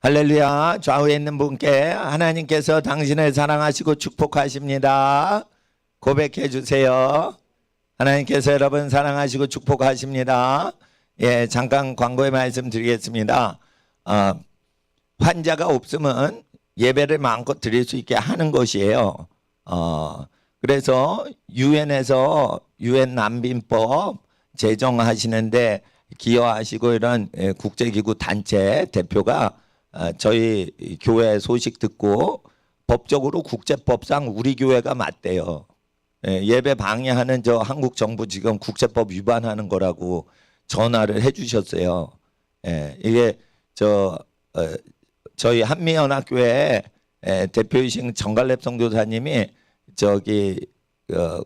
할렐루야. 좌우에 있는 분께 하나님께서 당신을 사랑하시고 축복하십니다. 고백해 주세요. 하나님께서 여러분 사랑하시고 축복하십니다. 예, 잠깐 광고의 말씀 드리겠습니다. 환자가 없으면 예배를 마음껏 드릴 수 있게 하는 것이에요. 그래서 유엔에서 유엔 난민법 제정하시는데 기여하시고 이런 국제기구 단체 대표가 저희 교회 소식 듣고 법적으로 국제법상 우리 교회가 맞대요. 예배 방해하는 저 한국 정부 지금 국제법 위반하는 거라고 전화를 해주셨어요. 이게 저희 한미연합교회 대표이신 정갈렙 선교사님이 저기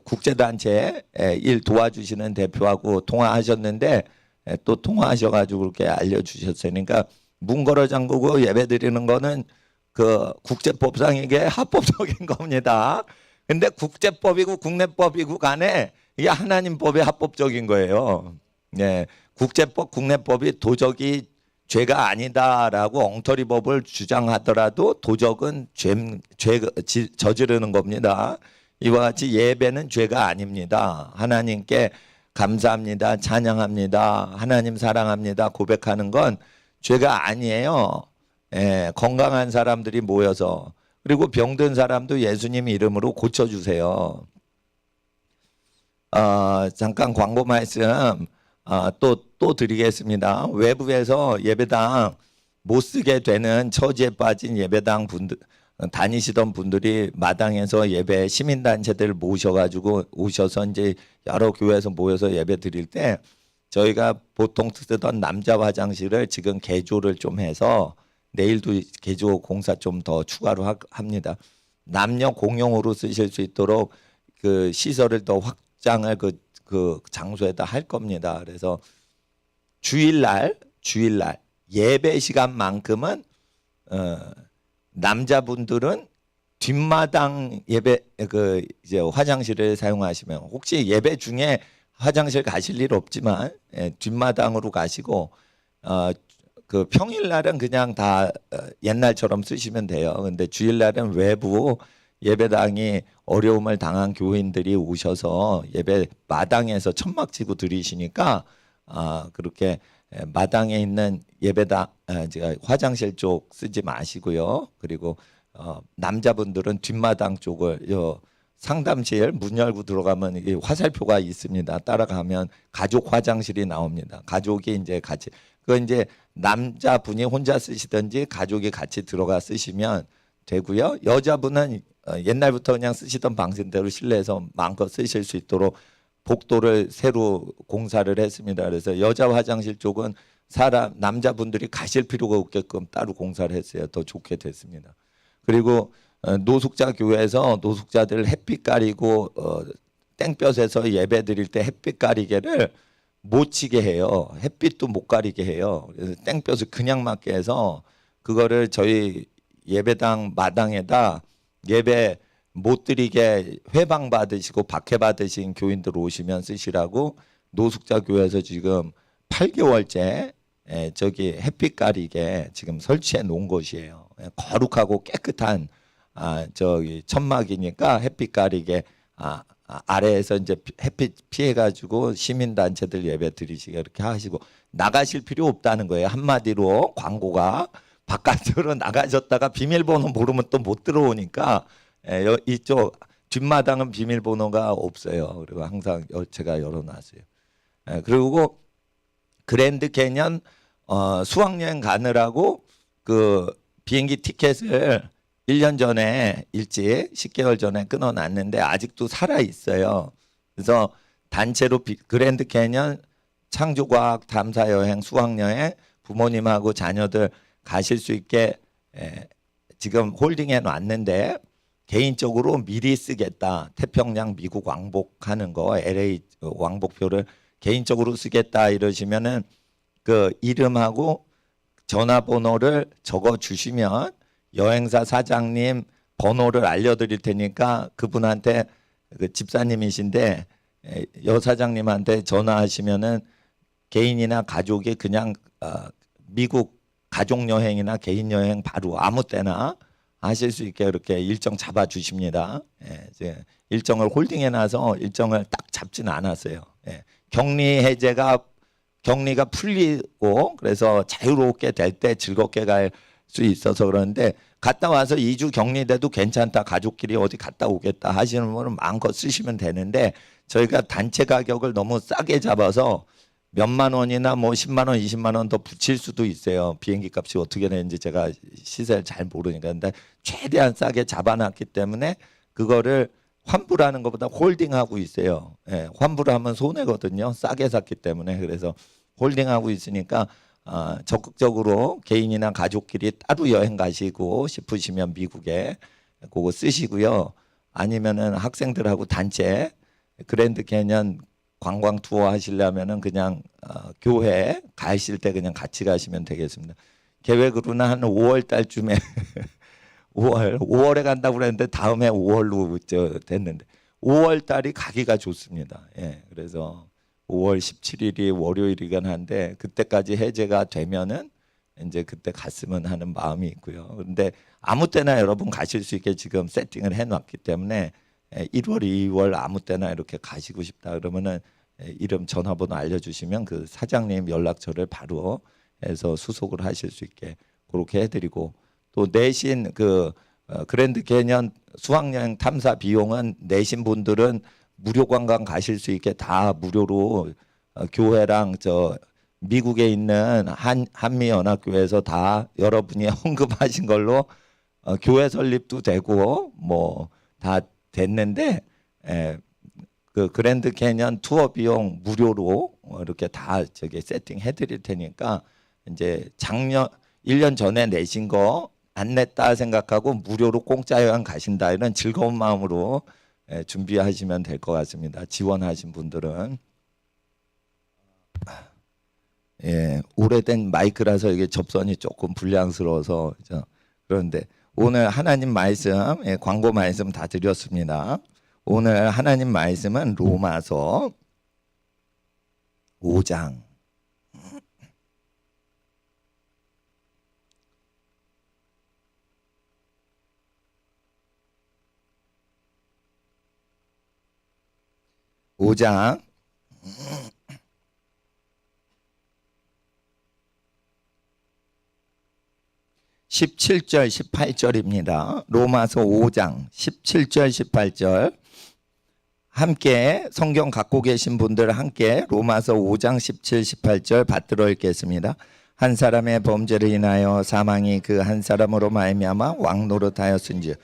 국제단체 일 도와주시는 대표하고 통화하셨는데 또 통화하셔가지고 그렇게 알려주셨어요. 그러니까 문 걸어 잠그고 예배 드리는 거는 그 국제법상 이게 합법적인 겁니다. 근데 국제법이고 국내법이고 간에 이게 하나님 법에 합법적인 거예요. 네, 국제법, 국내법이 도적이 죄가 아니다라고 엉터리 법을 주장하더라도 도적은 죄 저지르는 겁니다. 이와 같이 예배는 죄가 아닙니다. 하나님께 감사합니다. 찬양합니다. 하나님 사랑합니다. 고백하는 건 죄가 아니에요. 건강한 사람들이 모여서 그리고 병든 사람도 예수님 이름으로 고쳐주세요. 잠깐 광고 말씀 또 드리겠습니다. 외부에서 예배당 못 쓰게 되는 처지에 빠진 예배당 분들 다니시던 분들이 마당에서 예배 시민단체들 모셔가지고 오셔서 이제 여러 교회에서 모여서 예배 드릴 때 저희가 보통 쓰던 남자 화장실을 지금 개조를 좀 해서 내일도 개조 공사 좀 더 추가로 합니다. 남녀 공용으로 쓰실 수 있도록 그 시설을 더 확장을 그 장소에다 할 겁니다. 그래서 주일날 예배 시간만큼은 남자분들은 뒷마당 예배 이제 화장실을 사용하시면 혹시 예배 중에 화장실 가실 일 없지만 뒷마당으로 가시고 그 평일날은 그냥 다 옛날처럼 쓰시면 돼요. 근데 주일날은 외부 예배당이 어려움을 당한 교인들이 오셔서 예배 마당에서 천막 치고 드리시니까 그렇게 마당에 있는 예배당 제가 화장실 쪽 쓰지 마시고요. 그리고 남자분들은 뒷마당 쪽을 상담실 문 열고 들어가면 이게 화살표가 있습니다. 따라가면 가족 화장실이 나옵니다. 가족이 이제 같이 그 이제 남자분이 혼자 쓰시든지 가족이 같이 들어가 쓰시면 되고요. 여자분은 옛날부터 그냥 쓰시던 방식대로 실내에서 마음껏 쓰실 수 있도록 복도를 새로 공사를 했습니다. 그래서 여자 화장실 쪽은 남자분들이 가실 필요가 없게끔 따로 공사를 했어요. 더 좋게 됐습니다. 그리고 노숙자 교회에서 노숙자들 햇빛 가리고 땡볕에서 예배 드릴 때 햇빛 가리개를 못 치게 해요. 햇빛도 못 가리게 해요. 그래서 땡볕을 그냥 맞게 해서 그거를 저희 예배당 마당에다 예배 못 드리게 회방 받으시고 박해 받으신 교인들 오시면 쓰시라고 노숙자 교회에서 지금 8개월째 저기 햇빛 가리개 지금 설치해 놓은 곳이에요. 거룩하고 깨끗한 저기 천막이니까 햇빛 가리개 아래에서 이제 햇빛 피해 가지고 시민 단체들 예배 드리시게 이렇게 하시고 나가실 필요 없다는 거예요. 한마디로 광고가 바깥으로 나가셨다가 비밀번호 모르면 또 못 들어오니까 이쪽 뒷마당은 비밀번호가 없어요. 그리고 항상 제가 열어놨어요. 그리고 그랜드 캐년 수학여행 가느라고 그 비행기 티켓을 1년 전에 일찍 10개월 전에 끊어놨는데 아직도 살아 있어요. 그래서 단체로 그랜드 캐년 창조과학 탐사여행 수학여행 부모님하고 자녀들 가실 수 있게 지금 홀딩해 놨는데 개인적으로 미리 쓰겠다. 태평양 미국 왕복하는 거 LA 왕복표를 개인적으로 쓰겠다 이러시면은 그 이름하고 전화번호를 적어 주시면 여행사 사장님 번호를 알려드릴 테니까 그분한테 그 집사님이신데 여 사장님한테 전화하시면은 개인이나 가족이 그냥 미국 가족 여행이나 개인 여행 바로 아무 때나 하실 수 있게 그렇게 일정 잡아 주십니다. 예, 이제 일정을 홀딩해놔서 일정을 딱 잡지는 않았어요. 예, 격리가 풀리고 그래서 자유롭게 될 때 즐겁게 갈 수 있어서 그러는데 갔다 와서 2주 격리돼도 괜찮다, 가족끼리 어디 갔다 오겠다 하시는 분은 마음껏 쓰시면 되는데 저희가 단체 가격을 너무 싸게 잡아서 몇만 원이나 뭐 10만 원, 20만 원 더 붙일 수도 있어요. 비행기 값이 어떻게 되는지 제가 시세를 잘 모르니까. 근데 최대한 싸게 잡아놨기 때문에 그거를 환불하는 것보다 홀딩하고 있어요. 예, 환불하면 손해거든요. 싸게 샀기 때문에. 그래서 홀딩하고 있으니까 적극적으로 개인이나 가족끼리 따로 여행 가시고 싶으시면 미국에 그거 쓰시고요. 아니면은 학생들하고 단체 그랜드 캐년 관광 투어 하시려면은 그냥 교회 가실 때 그냥 같이 가시면 되겠습니다. 계획으로는 한 5월 달쯤에 5월에 간다고 그랬는데 다음에 5월로 됐는데 5월 달이 가기가 좋습니다. 예, 그래서 5월 17일이 월요일이긴 한데 그때까지 해제가 되면은 이제 그때 갔으면 하는 마음이 있고요. 그런데 아무 때나 여러분 가실 수 있게 지금 세팅을 해놨기 때문에 1월, 2월 아무 때나 이렇게 가시고 싶다 그러면은 이름 전화번호 알려주시면 그 사장님 연락처를 바로 해서 수속을 하실 수 있게 그렇게 해드리고 또 내신 그 그랜드 캐년 수학여행 탐사 비용은 내신 분들은 무료 관광 가실 수 있게 다 무료로 교회랑 저 미국에 있는 한미연합교회에서 다 여러분이 헌금하신 걸로 교회 설립도 되고 뭐 다 됐는데 그 그랜드 캐년 투어 비용 무료로 이렇게 다 저기 세팅해 드릴 테니까 이제 작년 1년 전에 내신 거 안 냈다 생각하고 무료로 공짜 여행 가신다 이런 즐거운 마음으로 준비하시면 될 것 같습니다. 지원하신 분들은 예, 오래된 마이크라서 이게 접선이 조금 불량스러워서 그런데 오늘 하나님 말씀 광고 말씀 다 드렸습니다. 오늘 하나님 말씀은 로마서 5장 5장 17절 18절입니다. 로마서 5장 17절 18절 함께 성경 갖고 계신 분들 함께 로마서 5장 17, 18절 받들어 읽겠습니다. 한 사람의 범죄를 인하여 사망이 그 한 사람으로 말미암아 왕노릇하였은즉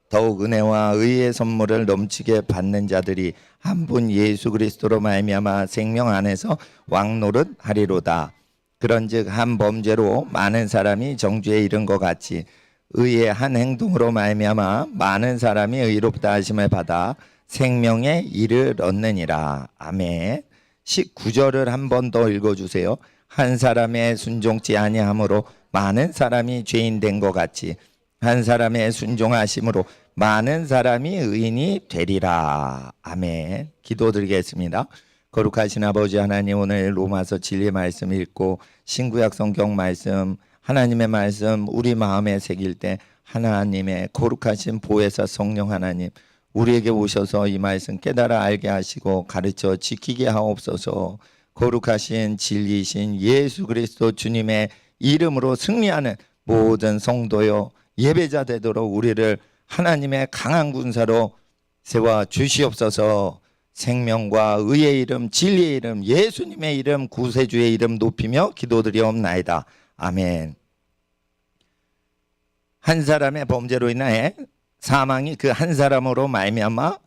더욱 은혜와 의의 선물을 넘치게 받는 자들이 한 분 예수 그리스도로 말미암아 생명 안에서 왕노릇하리로다. 그런즉 한 범죄로 많은 사람이 정죄에 이른 것 같이 의의 한 행동으로 말미암아 많은 사람이 의롭다 하심을 받아 생명에 이를 얻느니라. 아멘. 19절을 한 번 더 읽어주세요. 한 사람의 순종치 아니함으로 많은 사람이 죄인 된 것 같이 한 사람의 순종하심으로 많은 사람이 의인이 되리라. 아멘. 기도드리겠습니다. 거룩하신 아버지 하나님, 오늘 로마서 진리의 말씀 읽고 신구약 성경 말씀 하나님의 말씀 우리 마음에 새길 때 하나님의 거룩하신 보혜사 성령 하나님 우리에게 오셔서 이 말씀 깨달아 알게 하시고 가르쳐 지키게 하옵소서. 거룩하신 진리신 예수 그리스도 주님의 이름으로 승리하는 모든 성도요 예배자 되도록 우리를 하나님의 강한 군사로 세워 주시옵소서. 생명과 의의 이름 진리의 이름 예수님의 이름 구세주의 이름 높이며 기도드리옵나이다. 아멘. 한 사람의 범죄로 인해 사망이 그 한 사람으로 말미암아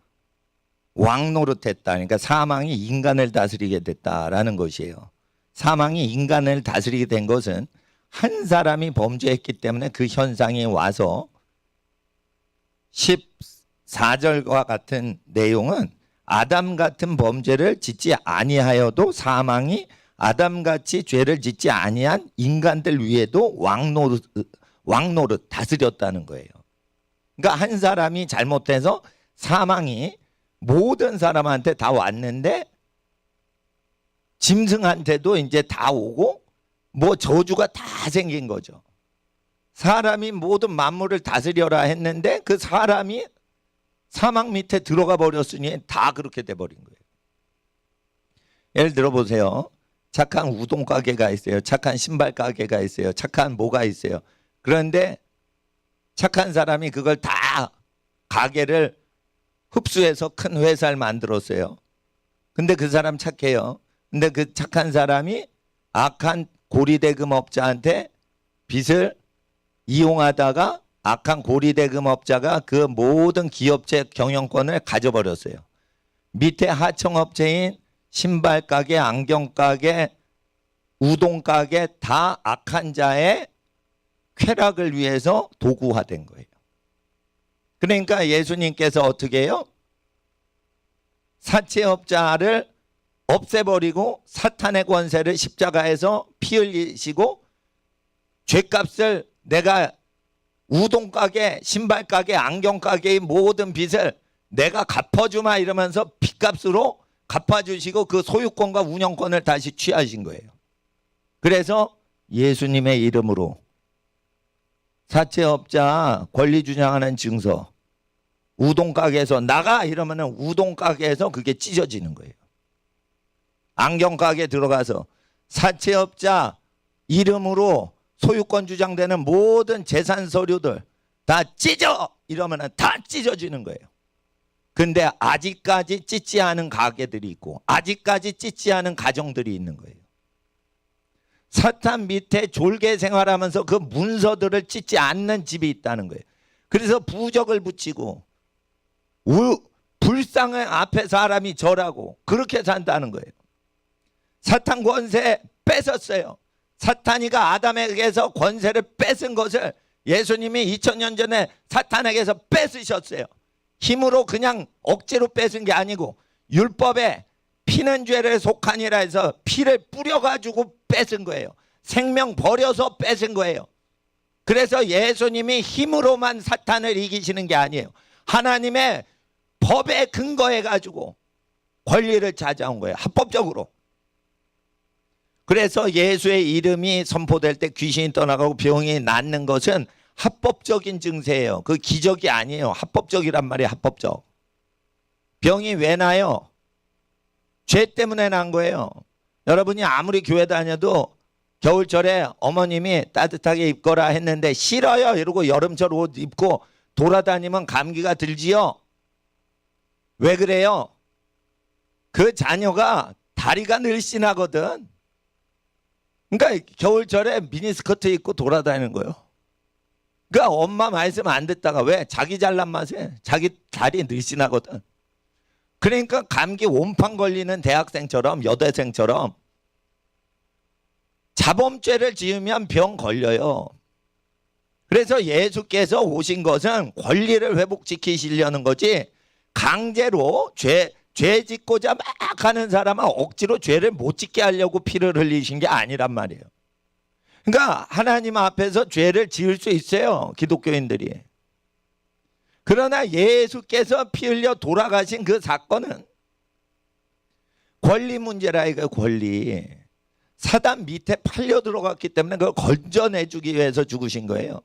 왕노릇했다. 그러니까 사망이 인간을 다스리게 됐다라는 것이에요. 사망이 인간을 다스리게 된 것은 한 사람이 범죄했기 때문에 그 현상이 와서 14절과 같은 내용은 아담 같은 범죄를 짓지 아니하여도 사망이 아담같이 죄를 짓지 아니한 인간들 위에도 왕노릇 다스렸다는 거예요. 그러니까 한 사람이 잘못해서 사망이 모든 사람한테 다 왔는데 짐승한테도 이제 다 오고 뭐 저주가 다 생긴 거죠. 사람이 모든 만물을 다스려라 했는데 그 사람이 사막 밑에 들어가 버렸으니 다 그렇게 돼버린 거예요. 예를 들어 보세요. 착한 우동 가게가 있어요. 착한 신발 가게가 있어요. 착한 뭐가 있어요. 그런데 착한 사람이 그걸 다 가게를 흡수해서 큰 회사를 만들었어요. 근데 그 사람 착해요. 근데 그 착한 사람이 악한 고리대금업자한테 빚을 이용하다가 악한 고리대금업자가 그 모든 기업체 경영권을 가져버렸어요. 밑에 하청업체인 신발 가게, 안경 가게, 우동 가게 다 악한 자의 쾌락을 위해서 도구화된 거예요. 그러니까 예수님께서 어떻게 해요? 사채업자를 없애버리고 사탄의 권세를 십자가에서 피 흘리시고 죗값을 내가 우동 가게, 신발 가게, 안경 가게의 모든 빚을 내가 갚아주마 이러면서 빚값으로 갚아주시고 그 소유권과 운영권을 다시 취하신 거예요. 그래서 예수님의 이름으로 사채업자 권리 주장하는 증서 우동 가게에서 나가 이러면은 우동 가게에서 그게 찢어지는 거예요. 안경 가게 들어가서 사채업자 이름으로 소유권 주장되는 모든 재산 서류들 다 찢어 이러면은 다 찢어지는 거예요. 근데 아직까지 찢지 않은 가게들이 있고 아직까지 찢지 않은 가정들이 있는 거예요. 사탄 밑에 졸개 생활하면서 그 문서들을 찢지 않는 집이 있다는 거예요. 그래서 부적을 붙이고 불상의 앞에 사람이 절하고 그렇게 산다는 거예요. 사탄 권세 뺏었어요. 사탄이가 아담에게서 권세를 뺏은 것을 예수님이 2000년 전에 사탄에게서 뺏으셨어요. 힘으로 그냥 억지로 뺏은 게 아니고 율법에 피는 죄를 속하니라 해서 피를 뿌려가지고 뺏은 거예요. 생명 버려서 뺏은 거예요. 그래서 예수님이 힘으로만 사탄을 이기시는 게 아니에요. 하나님의 법에 근거해가지고 권리를 찾아온 거예요. 합법적으로. 그래서 예수의 이름이 선포될 때 귀신이 떠나가고 병이 낫는 것은 합법적인 증세예요. 그 기적이 아니에요. 합법적이란 말이에요. 합법적. 병이 왜 나요? 죄 때문에 난 거예요. 여러분이 아무리 교회 다녀도 겨울철에 어머님이 따뜻하게 입거라 했는데 싫어요 이러고 여름철 옷 입고 돌아다니면 감기가 들지요. 왜 그래요? 그 자녀가 다리가 늘씬하거든. 그러니까 겨울철에 미니스커트 입고 돌아다니는 거예요. 그러니까 엄마 말씀 안 듣다가 왜? 자기 잘난 맛에 자기 다리 늘씬하거든. 그러니까 감기 온팡 걸리는 대학생처럼 여대생처럼 자범죄를 지으면 병 걸려요. 그래서 예수께서 오신 것은 권리를 회복시키시려는 거지 강제로 죄 짓고자 막 하는 사람은 억지로 죄를 못 짓게 하려고 피를 흘리신 게 아니란 말이에요. 그러니까 하나님 앞에서 죄를 지을 수 있어요. 기독교인들이. 그러나 예수께서 피 흘려 돌아가신 그 사건은 권리 문제라 이거예요. 권리. 사단 밑에 팔려 들어갔기 때문에 그걸 건져내주기 위해서 죽으신 거예요.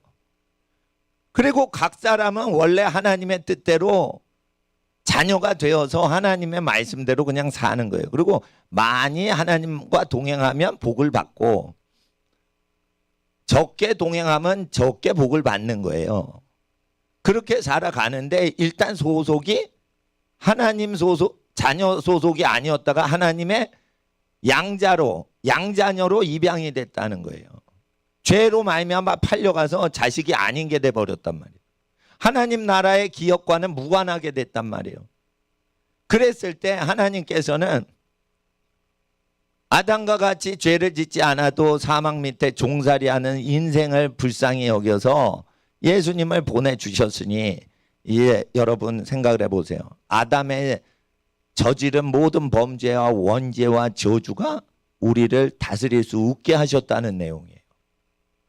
그리고 각 사람은 원래 하나님의 뜻대로 자녀가 되어서 하나님의 말씀대로 그냥 사는 거예요. 그리고 많이 하나님과 동행하면 복을 받고 적게 동행하면 적게 복을 받는 거예요. 그렇게 살아가는데 일단 소속이 하나님 소속, 자녀 소속이 아니었다가 하나님의 양자녀로 입양이 됐다는 거예요. 죄로 말미암아 팔려가서 자식이 아닌 게 돼버렸단 말이에요. 하나님 나라의 기업과는 무관하게 됐단 말이에요. 그랬을 때 하나님께서는 아담과 같이 죄를 짓지 않아도 사막 밑에 종살이하는 인생을 불쌍히 여겨서 예수님을 보내주셨으니 여러분 생각을 해보세요. 아담의 저지른 모든 범죄와 원죄와 저주가 우리를 다스릴 수 없게 하셨다는 내용이에요.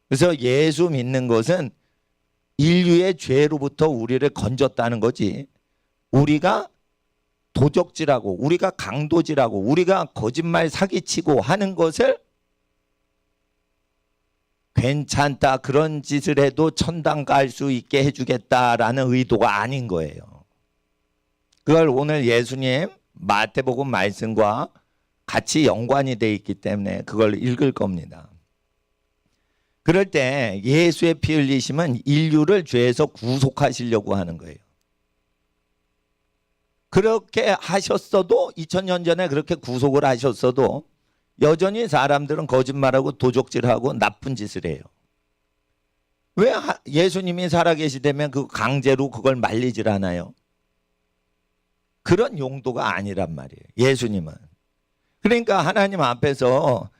그래서 예수 믿는 것은 인류의 죄로부터 우리를 건졌다는 거지. 우리가 도적질하고 우리가 강도질하고 우리가 거짓말 사기치고 하는 것을 괜찮다, 그런 짓을 해도 천당 갈 수 있게 해주겠다라는 의도가 아닌 거예요. 그걸 오늘 예수님 마태복음 말씀과 같이 연관이 돼 있기 때문에 그걸 읽을 겁니다. 그럴 때 예수의 피 흘리심은 인류를 죄에서 구속하시려고 하는 거예요. 그렇게 하셨어도 2000년 전에 그렇게 구속을 하셨어도 여전히 사람들은 거짓말하고 도적질하고 나쁜 짓을 해요. 왜 예수님이 살아계시다면 그 강제로 그걸 말리질 않아요? 그런 용도가 아니란 말이에요. 예수님은. 그러니까 하나님 앞에서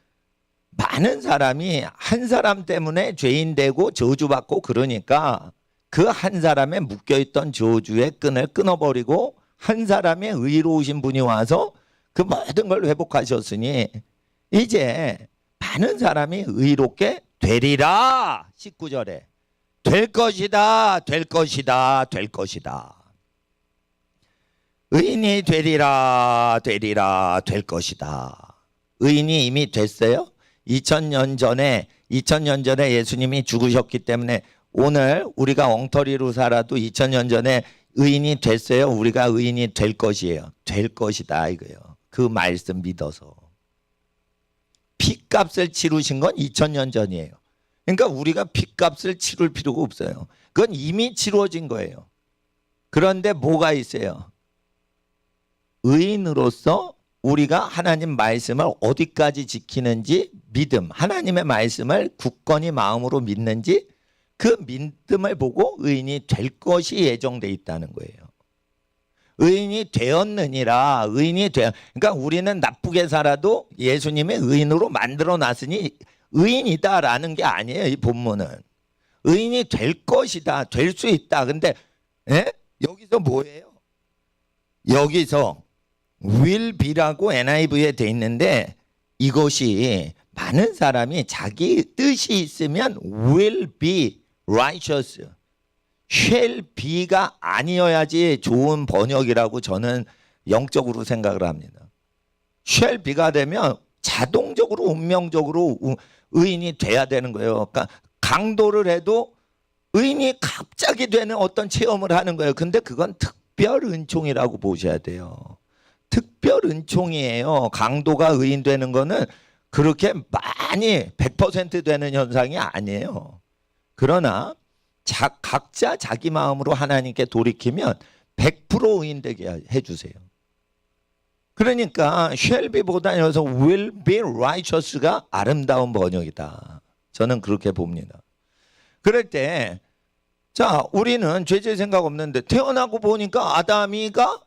많은 사람이 한 사람 때문에 죄인 되고 저주받고 그러니까 그 한 사람에 묶여있던 저주의 끈을 끊어버리고 한 사람의 의로우신 분이 와서 그 모든 걸 회복하셨으니 이제 많은 사람이 의롭게 되리라. 19절에 될 것이다, 될 것이다, 될 것이다. 의인이 되리라, 되리라, 될 것이다. 의인이 이미 됐어요. 2000년 전에 예수님이 죽으셨기 때문에 오늘 우리가 엉터리로 살아도 2000년 전에 의인이 됐어요. 우리가 의인이 될 것이에요. 될 것이다 이거예요. 그 말씀 믿어서. 피값을 치르신 건 2000년 전이에요. 그러니까 우리가 피값을 치를 필요가 없어요. 그건 이미 치루어진 거예요. 그런데 뭐가 있어요? 의인으로서 우리가 하나님 말씀을 어디까지 지키는지 믿음, 하나님의 말씀을 굳건히 마음으로 믿는지 그 믿음을 보고 의인이 될 것이 예정돼 있다는 거예요. 의인이 되었느니라. 그러니까 우리는 나쁘게 살아도 예수님의 의인으로 만들어 놨으니 의인이다라는 게 아니에요. 이 본문은 의인이 될 것이다, 될 수 있다. 근데 여기서 뭐예요? 여기서 will be라고 NIV에 돼 있는데 이것이 많은 사람이 자기 뜻이 있으면 will be righteous, shall be가 아니어야지 좋은 번역이라고 저는 영적으로 생각을 합니다. shall be가 되면 자동적으로 운명적으로 의인이 돼야 되는 거예요. 그러니까 강도를 해도 의인이 갑자기 되는 어떤 체험을 하는 거예요. 근데 그건 특별 은총이라고 보셔야 돼요. 특별 은총이에요. 강도가 의인 되는 거는 그렇게 많이 100% 되는 현상이 아니에요. 그러나 각자 자기 마음으로 하나님께 돌이키면 100% 의인 되게 해주세요. 그러니까 shall be보다 여기서 will be righteous가 아름다운 번역이다. 저는 그렇게 봅니다. 그럴 때 자, 우리는 죄질 생각 없는데 태어나고 보니까 아담이가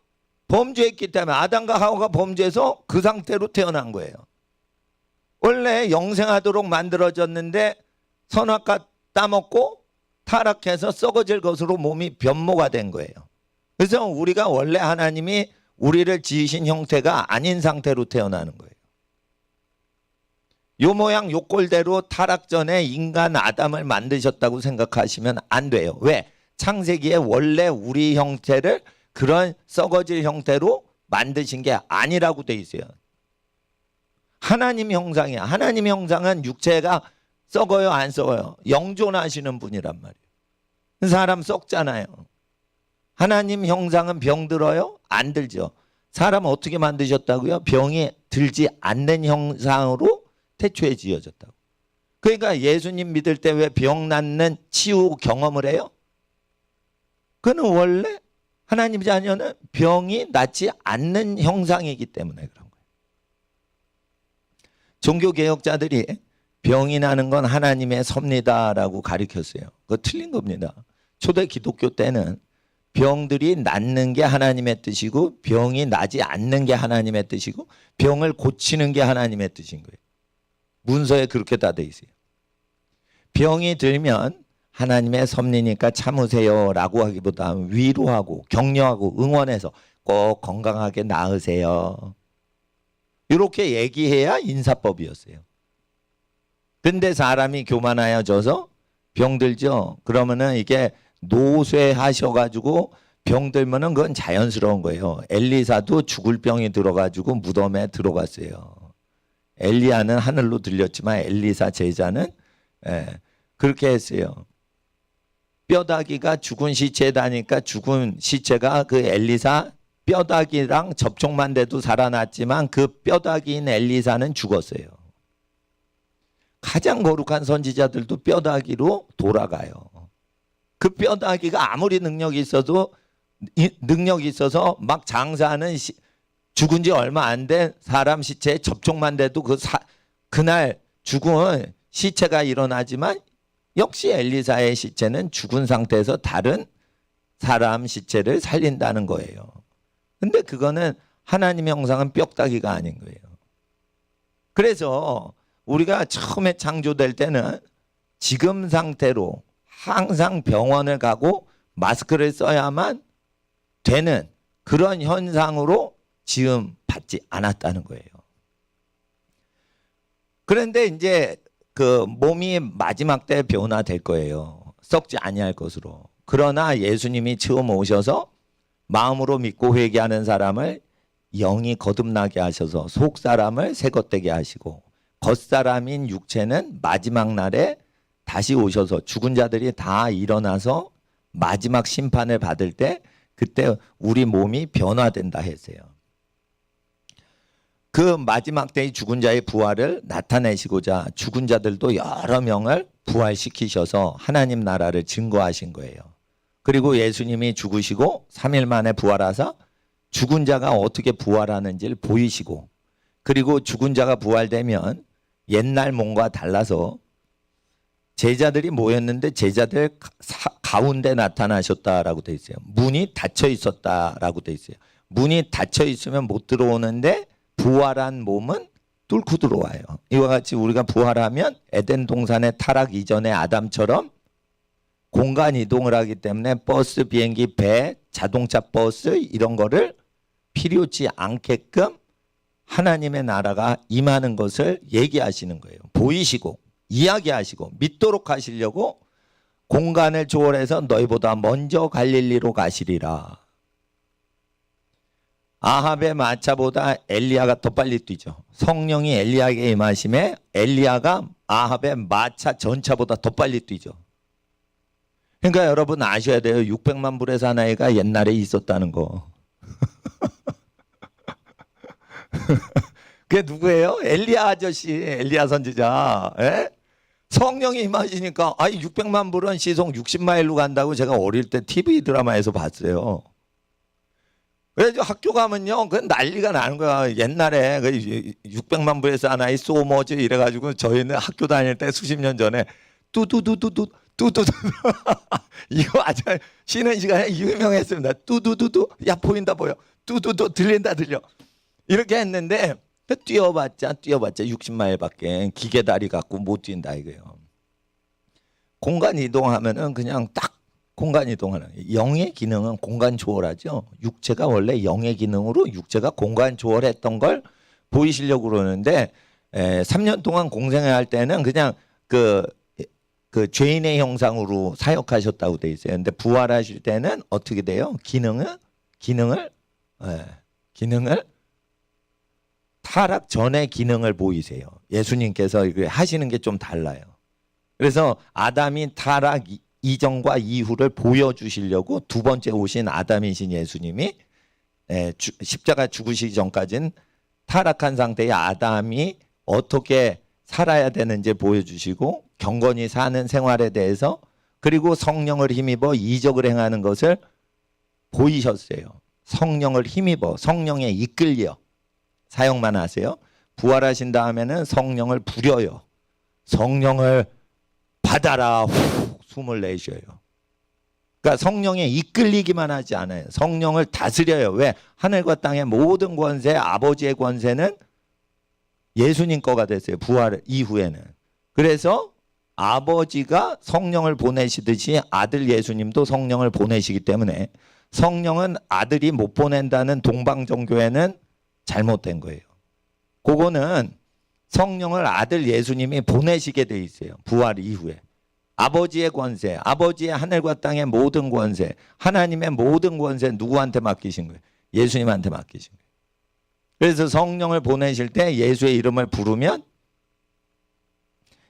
범죄했기 때문에 아담과 하와가 범죄해서 그 상태로 태어난 거예요. 원래 영생하도록 만들어졌는데 선악과 따먹고 타락해서 썩어질 것으로 몸이 변모가 된 거예요. 그래서 우리가 원래 하나님이 우리를 지으신 형태가 아닌 상태로 태어나는 거예요. 요 모양 요 꼴대로 타락 전에 인간 아담을 만드셨다고 생각하시면 안 돼요. 왜? 창세기에 원래 우리 형태를 그런 썩어질 형태로 만드신 게 아니라고 돼 있어요. 하나님 형상이야. 하나님 형상은 육체가 썩어요, 안 썩어요? 영존하시는 분이란 말이에요. 사람 썩잖아요. 하나님 형상은 병 들어요? 안 들죠. 사람 어떻게 만드셨다고요? 병이 들지 않는 형상으로 태초에 지어졌다고. 그러니까 예수님 믿을 때 왜 병 낫는 치유 경험을 해요? 그는 원래 하나님 자녀는 병이 낫지 않는 형상이기 때문에 그런 거예요. 종교개혁자들이 병이 나는 건 하나님의 섭리다라고 가르쳤어요. 그거 틀린 겁니다. 초대 기독교 때는 병들이 낫는 게 하나님의 뜻이고 병이 나지 않는 게 하나님의 뜻이고 병을 고치는 게 하나님의 뜻인 거예요. 문서에 그렇게 다 돼 있어요. 병이 들면 하나님의 섭리니까 참으세요 라고 하기보다 위로하고 격려하고 응원해서 꼭 건강하게 나으세요. 이렇게 얘기해야 인사법이었어요. 근데 사람이 교만하여져서 병들죠. 그러면은 이게 노쇠하셔가지고 병들면은 그건 자연스러운 거예요. 엘리사도 죽을 병이 들어가지고 무덤에 들어갔어요. 엘리야는 하늘로 들렸지만 엘리사 제자는 그렇게 했어요. 뼈다귀가 죽은 시체다니까 죽은 시체가 그 엘리사 뼈다귀랑 접촉만 돼도 살아났지만 그 뼈다귀인 엘리사는 죽었어요. 가장 거룩한 선지자들도 뼈다귀로 돌아가요. 그 뼈다귀가 아무리 능력이 있어서 막 장사하는 죽은 지 얼마 안 된 사람 시체에 접촉만 돼도 그날 죽은 시체가 일어나지만 역시 엘리사의 시체는 죽은 상태에서 다른 사람 시체를 살린다는 거예요. 근데 그거는 하나님의 형상은 뼈다귀가 아닌 거예요. 그래서 우리가 처음에 창조될 때는 지금 상태로 항상 병원을 가고 마스크를 써야만 되는 그런 현상으로 지금 받지 않았다는 거예요. 그런데 이제 그 몸이 마지막 때 변화될 거예요. 썩지 아니할 것으로. 그러나 예수님이 처음 오셔서 마음으로 믿고 회개하는 사람을 영이 거듭나게 하셔서 속 사람을 새 것되게 하시고 겉사람인 육체는 마지막 날에 다시 오셔서 죽은 자들이 다 일어나서 마지막 심판을 받을 때 그때 우리 몸이 변화된다 했어요. 그 마지막 때의 죽은 자의 부활을 나타내시고자 죽은 자들도 여러 명을 부활시키셔서 하나님 나라를 증거하신 거예요. 그리고 예수님이 죽으시고 3일 만에 부활하사 죽은 자가 어떻게 부활하는지를 보이시고 그리고 죽은 자가 부활되면 옛날 몸과 달라서 제자들이 모였는데 제자들 가운데 나타나셨다라고 돼 있어요. 문이 닫혀 있었다라고 돼 있어요. 문이 닫혀 있으면 못 들어오는데 부활한 몸은 뚫고 들어와요. 이와 같이 우리가 부활하면 에덴 동산의 타락 이전의 아담처럼 공간 이동을 하기 때문에 버스, 비행기, 배, 자동차 버스 이런 거를 필요치 않게끔 하나님의 나라가 임하는 것을 얘기하시는 거예요. 보이시고 이야기하시고 믿도록 하시려고 공간을 초월해서 너희보다 먼저 갈릴리로 가시리라. 아합의 마차보다 엘리야가 더 빨리 뛰죠. 성령이 엘리야에게 임하심에 엘리야가 아합의 마차 전차보다 더 빨리 뛰죠. 그러니까 여러분 아셔야 돼요. 600만 불의 사나이가 옛날에 있었다는 거. 그게 누구예요? 엘리야 아저씨, 엘리야 선지자. 에? 성령이 임하시니까 600만 불은 시속 60마일로 간다고 제가 어릴 때 TV 드라마에서 봤어요. 그래서 학교 가면요, 그 난리가 나는 거야. 옛날에 그 600만 불의 사나이 소머즈 이래가지고 저희는 학교 다닐 때 수십 년 전에 뚜두두두두 뚜두두 이거 아주 쉬는 시간에 유명했습니다. 뚜두두두 야 보인다 보여. 뚜두두 들린다 들려. 이렇게 했는데 뛰어봤자 60마일밖에 기계다리 갖고 못 뛴다 이거예요. 공간 이동하면은 그냥 딱 공간 이동하는 영의 기능은 공간 초월하죠. 육체가 원래 영의 기능으로 육체가 공간 초월했던 걸 보이시려고 그러는데 3년 동안 공생을 할 때는 그냥 그 죄인의 형상으로 사역하셨다고 돼 있어요. 근데 부활하실 때는 어떻게 돼요? 기능을 타락 전의 기능을 보이세요. 예수님께서 하시는 게 좀 달라요. 그래서 아담이 타락 이전과 이후를 보여주시려고 두 번째 오신 아담이신 예수님이 십자가 죽으시기 전까지는 타락한 상태의 아담이 어떻게 살아야 되는지 보여주시고 경건히 사는 생활에 대해서 그리고 성령을 힘입어 이적을 행하는 것을 보이셨어요. 성령을 힘입어 성령에 이끌려 사역만 하세요. 부활하신 다음에는 성령을 부려요. 성령을 받아라 후 숨을 내쉬어요. 그러니까 성령에 이끌리기만 하지 않아요. 성령을 다스려요. 왜? 하늘과 땅의 모든 권세 아버지의 권세는 예수님 거가 됐어요. 부활 이후에는. 그래서 아버지가 성령을 보내시듯이 아들 예수님도 성령을 보내시기 때문에 성령은 아들이 못 보낸다는 동방정교회는 잘못된 거예요. 그거는 성령을 아들 예수님이 보내시게 돼 있어요. 부활 이후에. 아버지의 권세, 아버지의 하늘과 땅의 모든 권세, 하나님의 모든 권세 누구한테 맡기신 거예요? 예수님한테 맡기신 거예요. 그래서 성령을 보내실 때 예수의 이름을 부르면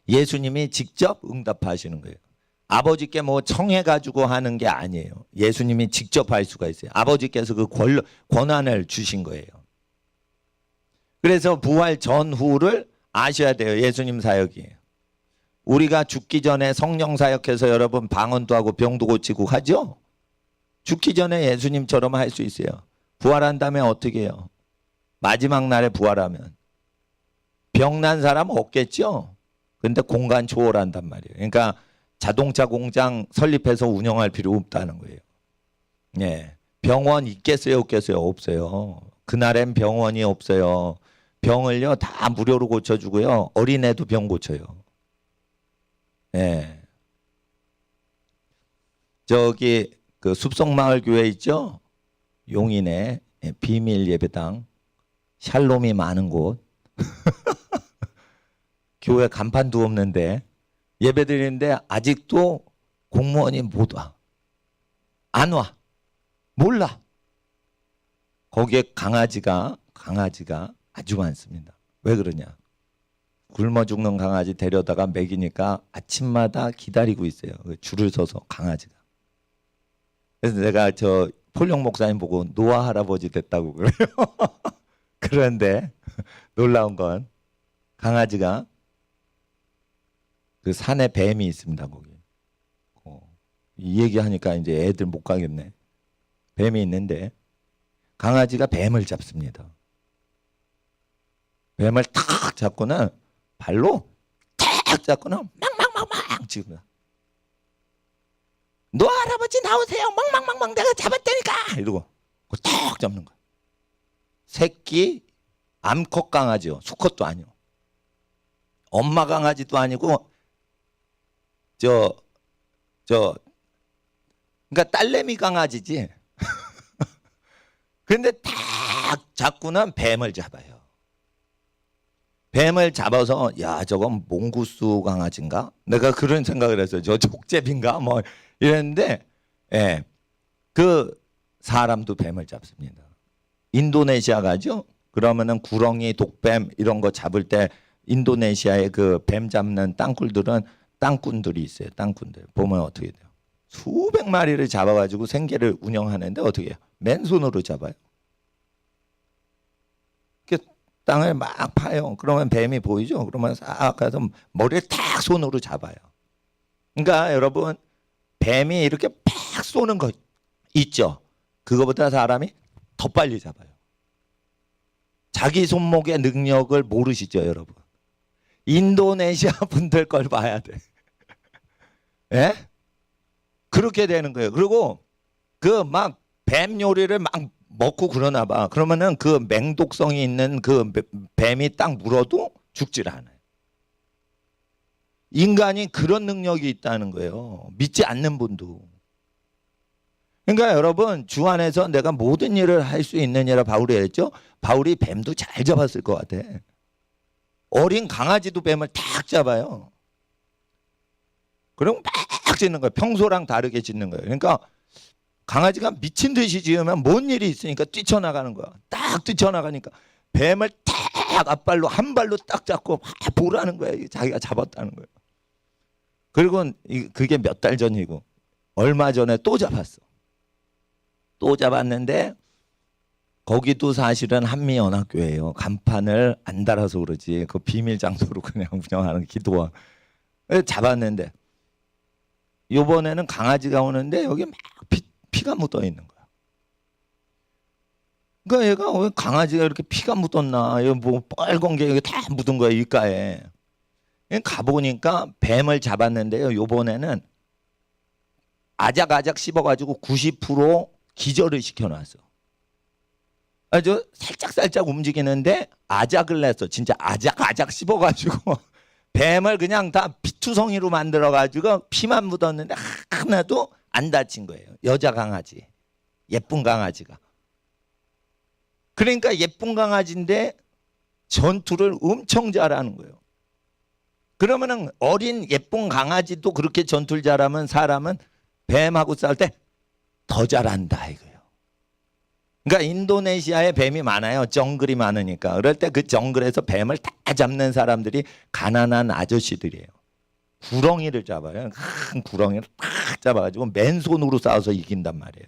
예수님이 직접 응답하시는 거예요. 아버지께 뭐 청해가지고 하는 게 아니에요. 예수님이 직접 할 수가 있어요. 아버지께서 그 권한을 주신 거예요. 그래서 부활 전후를 아셔야 돼요. 예수님 사역이. 우리가 죽기 전에 성령 사역해서 여러분 방언도 하고 병도 고치고 하죠. 죽기 전에 예수님처럼 할 수 있어요. 부활한 다음에 어떻게 해요? 마지막 날에 부활하면 병난 사람 없겠죠. 근데 공간 초월한단 말이에요. 그러니까 자동차 공장 설립해서 운영할 필요 없다는 거예요. 예. 병원 있겠어요, 없겠어요? 없어요. 그날엔 병원이 없어요. 병을요 다 무료로 고쳐주고요. 어린애도 병 고쳐요. 예. 저기 그 숲속마을 교회 있죠? 용인에 비밀 예배당 샬롬이 많은 곳. 교회 간판도 없는데 예배 드리는데 아직도 공무원이 못 와. 안 와. 몰라. 거기에 강아지가 아주 많습니다. 왜 그러냐? 굶어 죽는 강아지 데려다가 먹이니까 아침마다 기다리고 있어요. 줄을 서서 강아지가. 그래서 내가 저 폴령 목사님 보고 노아 할아버지 됐다고 그래요. 그런데 놀라운 건 강아지가 그 산에 뱀이 있습니다. 거기. 이 얘기하니까 이제 애들 못 가겠네. 뱀이 있는데 강아지가 뱀을 잡습니다. 뱀을 탁 잡고는 발로 탁 잡고는 망망망망 지금 노아 할아버지 나오세요. 망망망망 내가 잡았다니까 이러고 탁 잡는 거야. 새끼 암컷 강아지요. 수컷도 아니요. 엄마 강아지도 아니고 그러니까 딸내미 강아지지. 근데 딱 잡고는 뱀을 잡아요. 뱀을 잡아서 야 저건 몽구스 강아지인가? 내가 그런 생각을 했어요. 저 족제비인가? 뭐 이랬는데 예, 그 사람도 뱀을 잡습니다. 인도네시아 가죠? 그러면은 구렁이, 독뱀 이런 거 잡을 때 인도네시아의 그 뱀 잡는 땅굴들은 땅꾼들이 있어요. 땅꾼들 보면 어떻게 돼요? 수백 마리를 잡아가지고 생계를 운영하는데 어떻게 해요? 맨손으로 잡아요. 땅을 막 파요. 그러면 뱀이 보이죠? 그러면 싹 가서 머리를 탁 손으로 잡아요. 그러니까 여러분 뱀이 이렇게 팍 쏘는 거 있죠? 그거보다 사람이 더 빨리 잡아요. 자기 손목의 능력을 모르시죠, 여러분? 인도네시아 분들 걸 봐야 돼. 예? 그렇게 되는 거예요. 그리고 그 막 뱀 요리를 막 먹고 그러나 봐. 그러면은 그 맹독성이 있는 그 뱀이 딱 물어도 죽질 않아요. 인간이 그런 능력이 있다는 거예요. 믿지 않는 분도. 그러니까 여러분 주 안에서 내가 모든 일을 할 수 있느니라 바울이 했죠. 바울이 뱀도 잘 잡았을 것 같아. 어린 강아지도 뱀을 탁 잡아요. 그럼 막 짖는 거예요. 평소랑 다르게 짖는 거예요. 그러니까 강아지가 미친 듯이 짖으면 뭔 일이 있으니까 뛰쳐나가는 거야. 딱 뛰쳐나가니까 뱀을 탁 앞발로 한 발로 딱 잡고 막 보라는 거야. 자기가 잡았다는 거예요. 그리고 그게 몇 달 전이고 얼마 전에 또 잡았어. 또 잡았는데 거기도 사실은 한미연합교회예요. 간판을 안 달아서 그러지. 그 비밀 장소로 그냥 운영하는 기도원. 잡았는데 이번에는 강아지가 오는데 여기 막 피가 묻어 있는 거야. 그러니까 얘가 왜 강아지가 이렇게 피가 묻었나? 여기 뭐 빨간 게 여기 다 묻은 거야 입가에. 가보니까 뱀을 잡았는데요. 이번에는 아작아작 씹어가지고 90% 기절을 시켜놨어. 아주 살짝살짝 움직이는데 아작을 냈어. 진짜 아작아작 씹어가지고 뱀을 그냥 다 피투성이로 만들어가지고 피만 묻었는데 하나도 안 다친 거예요. 여자 강아지. 예쁜 강아지가. 그러니까 예쁜 강아지인데 전투를 엄청 잘하는 거예요. 그러면은 어린 예쁜 강아지도 그렇게 전투를 잘하면 사람은 뱀하고 싸울 때 더 잘한다 이거예요. 그러니까 인도네시아에 뱀이 많아요. 정글이 많으니까. 그럴 때 그 정글에서 뱀을 다 잡는 사람들이 가난한 아저씨들이에요. 구렁이를 잡아요. 큰 구렁이를 탁 잡아가지고 맨손으로 싸워서 이긴단 말이에요.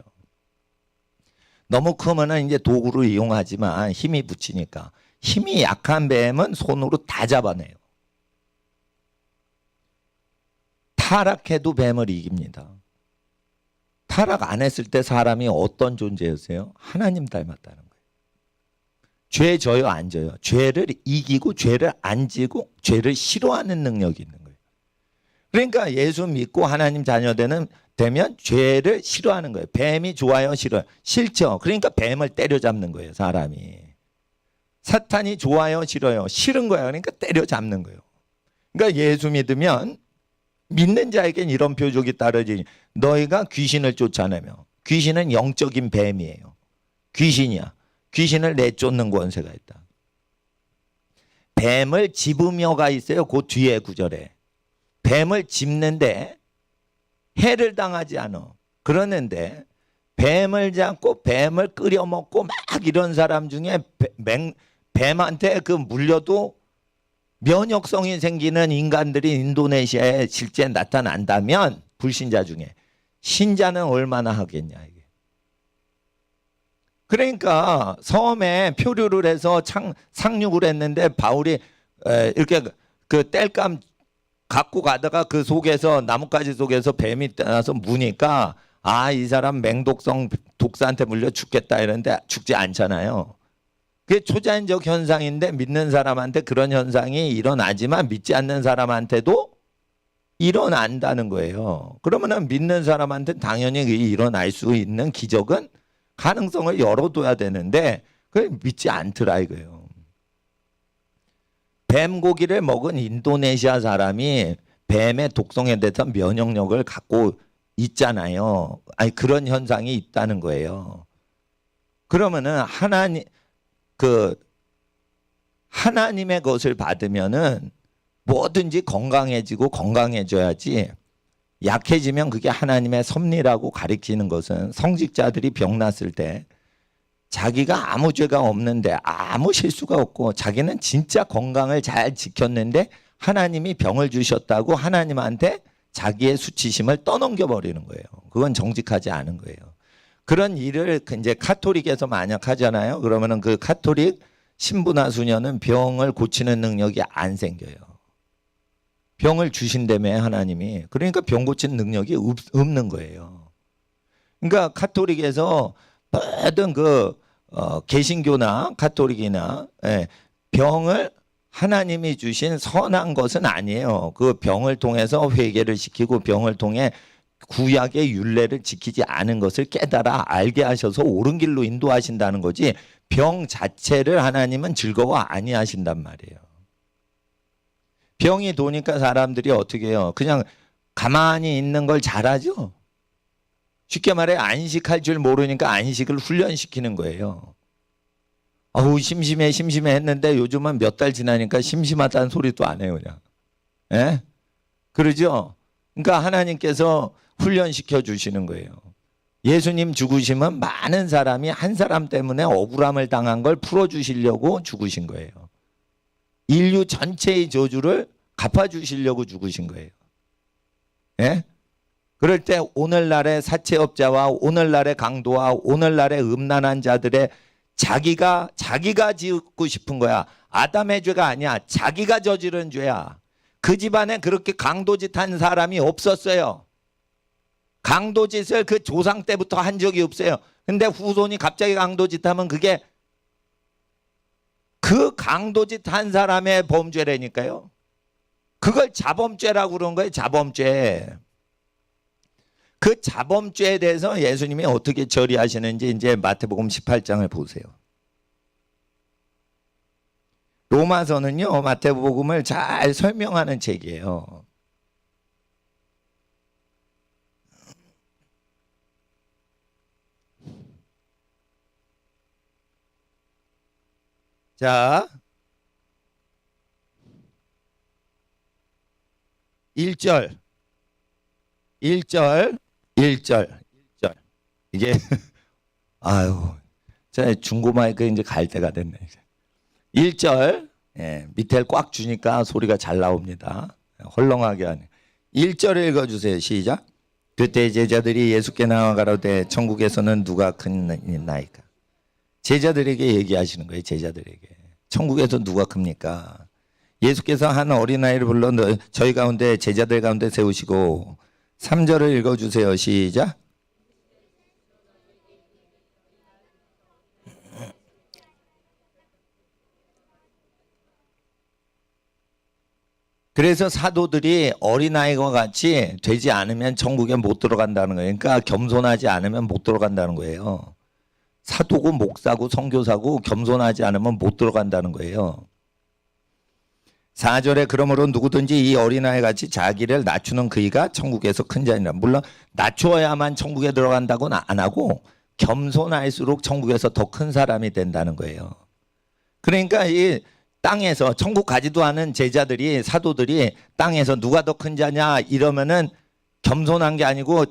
너무 크면은 이제 도구를 이용하지만 힘이 붙이니까 힘이 약한 뱀은 손으로 다 잡아내요. 타락해도 뱀을 이깁니다. 타락 안 했을 때 사람이 어떤 존재였어요? 하나님 닮았다는 거예요. 죄 져요, 안 져요? 죄를 이기고 죄를 안 지고 죄를 싫어하는 능력이 있는 거예요. 그러니까 예수 믿고 하나님 자녀 되면 죄를 싫어하는 거예요. 뱀이 좋아요, 싫어요? 싫죠. 그러니까 뱀을 때려잡는 거예요, 사람이. 사탄이 좋아요, 싫어요? 싫은 거예요. 그러니까 때려잡는 거예요. 그러니까 예수 믿으면 믿는 자에겐 이런 표적이 따르지. 너희가 귀신을 쫓아내며, 귀신은 영적인 뱀이에요. 귀신이야. 귀신을 내쫓는 권세가 있다. 뱀을 집으며가 있어요. 그 뒤에 구절에. 뱀을 짚는데 해를 당하지 않아. 그러는데 뱀을 잡고 뱀을 끓여 먹고 막 이런 사람 중에 뱀한테 그 물려도 면역성이 생기는 인간들이 인도네시아에 실제 나타난다면 불신자 중에 신자는 얼마나 하겠냐 이게. 그러니까 섬에 표류를 해서 상륙을 했는데 바울이 이렇게 그 땔감 갖고 가다가 그 속에서 나뭇가지 속에서 뱀이 나서 무니까 이 사람 맹독성 독사한테 물려 죽겠다 이러는데 죽지 않잖아요. 그게 초자연적 현상인데 믿는 사람한테 그런 현상이 일어나지만 믿지 않는 사람한테도 일어난다는 거예요. 그러면은 믿는 사람한테 당연히 일어날 수 있는 기적은 가능성을 열어둬야 되는데 그걸 믿지 않더라 이거예요. 뱀 고기를 먹은 인도네시아 사람이 뱀의 독성에 대해서 면역력을 갖고 있잖아요. 그런 현상이 있다는 거예요. 그러면은 하나님의 것을 받으면은 뭐든지 건강해지고 건강해져야지 약해지면 그게 하나님의 섭리라고 가리키는 것은 성직자들이 병났을 때 자기가 아무 죄가 없는데 아무 실수가 없고 자기는 진짜 건강을 잘 지켰는데 하나님이 병을 주셨다고 하나님한테 자기의 수치심을 떠넘겨 버리는 거예요. 그건 정직하지 않은 거예요. 그런 일을 이제 카톨릭에서 만약 하잖아요. 그러면은 그 카톨릭 신부나 수녀는 병을 고치는 능력이 안 생겨요. 병을 주신다며 하나님이. 그러니까 병 고치는 능력이 없는 거예요. 그러니까 카톨릭에서 모든 개신교나 카톨릭이나 병을 하나님이 주신 선한 것은 아니에요. 그 병을 통해서 회개를 시키고 병을 통해 구약의 율례를 지키지 않은 것을 깨달아 알게 하셔서 옳은 길로 인도하신다는 거지 병 자체를 하나님은 즐거워 아니하신단 말이에요. 병이 도니까 사람들이 어떻게 해요? 그냥 가만히 있는 걸 잘하죠. 쉽게 말해 안식할 줄 모르니까 안식을 훈련시키는 거예요. 심심해 했는데 요즘은 몇 달 지나니까 심심하다는 소리도 안 해요 그냥. 예? 그러죠? 그러니까 하나님께서 훈련시켜 주시는 거예요. 예수님 죽으시면 많은 사람이 한 사람 때문에 억울함을 당한 걸 풀어주시려고 죽으신 거예요. 인류 전체의 저주를 갚아주시려고 죽으신 거예요. 예? 그럴 때 오늘날의 사채업자와 오늘날의 강도와 오늘날의 음란한 자들의 자기가 짓고 싶은 거야. 아담의 죄가 아니야. 자기가 저지른 죄야. 그 집안에 그렇게 강도짓 한 사람이 없었어요. 강도짓을 그 조상 때부터 한 적이 없어요. 근데 후손이 갑자기 강도짓 하면 그게 그 강도짓 한 사람의 범죄라니까요. 그걸 자범죄라고 그런 거예요. 자범죄. 그 자범죄에 대해서 예수님이 어떻게 처리하시는지 이제 마태복음 18장을 보세요. 로마서는요, 마태복음을 잘 설명하는 책이에요. 자, 1절. 이게 제 중고 마이크 이제 갈 때가 됐네. 1절 밑에 꽉 주니까 소리가 잘 나옵니다. 헐렁하게 하네. 1절을 읽어주세요. 시작. 그때 제자들이 예수께 나와 가로되 천국에서는 누가 큰 나이까? 제자들에게 얘기하시는 거예요. 제자들에게. 천국에서 누가 큽니까? 예수께서 한 어린아이를 불러 저희 가운데 제자들 가운데 세우시고 3절을 읽어주세요. 시작. 그래서 사도들이 어린아이와 같이 되지 않으면 천국에 못 들어간다는 거예요. 그러니까 겸손하지 않으면 못 들어간다는 거예요. 사도고 목사고 선교사고 겸손하지 않으면 못 들어간다는 거예요. 4절에 그러므로 누구든지 이 어린아이 같이 자기를 낮추는 그이가 천국에서 큰 자니라. 물론 낮추어야만 천국에 들어간다고는 안 하고 겸손할수록 천국에서 더 큰 사람이 된다는 거예요. 그러니까 이 땅에서 천국 가지도 않은 제자들이 사도들이 땅에서 누가 더 큰 자냐 이러면은 겸손한 게 아니고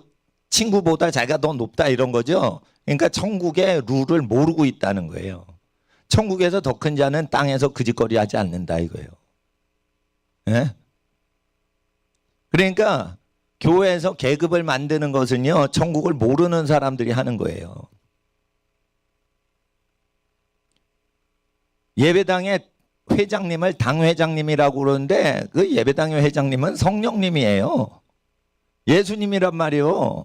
친구보다 자기가 더 높다 이런 거죠. 그러니까 천국의 룰을 모르고 있다는 거예요. 천국에서 더 큰 자는 땅에서 그짓거리 하지 않는다 이거예요. 예? 그러니까 교회에서 계급을 만드는 것은요, 천국을 모르는 사람들이 하는 거예요. 예배당의 회장님을 당회장님이라고 그러는데 그 예배당의 회장님은 성령님이에요. 예수님이란 말이에요.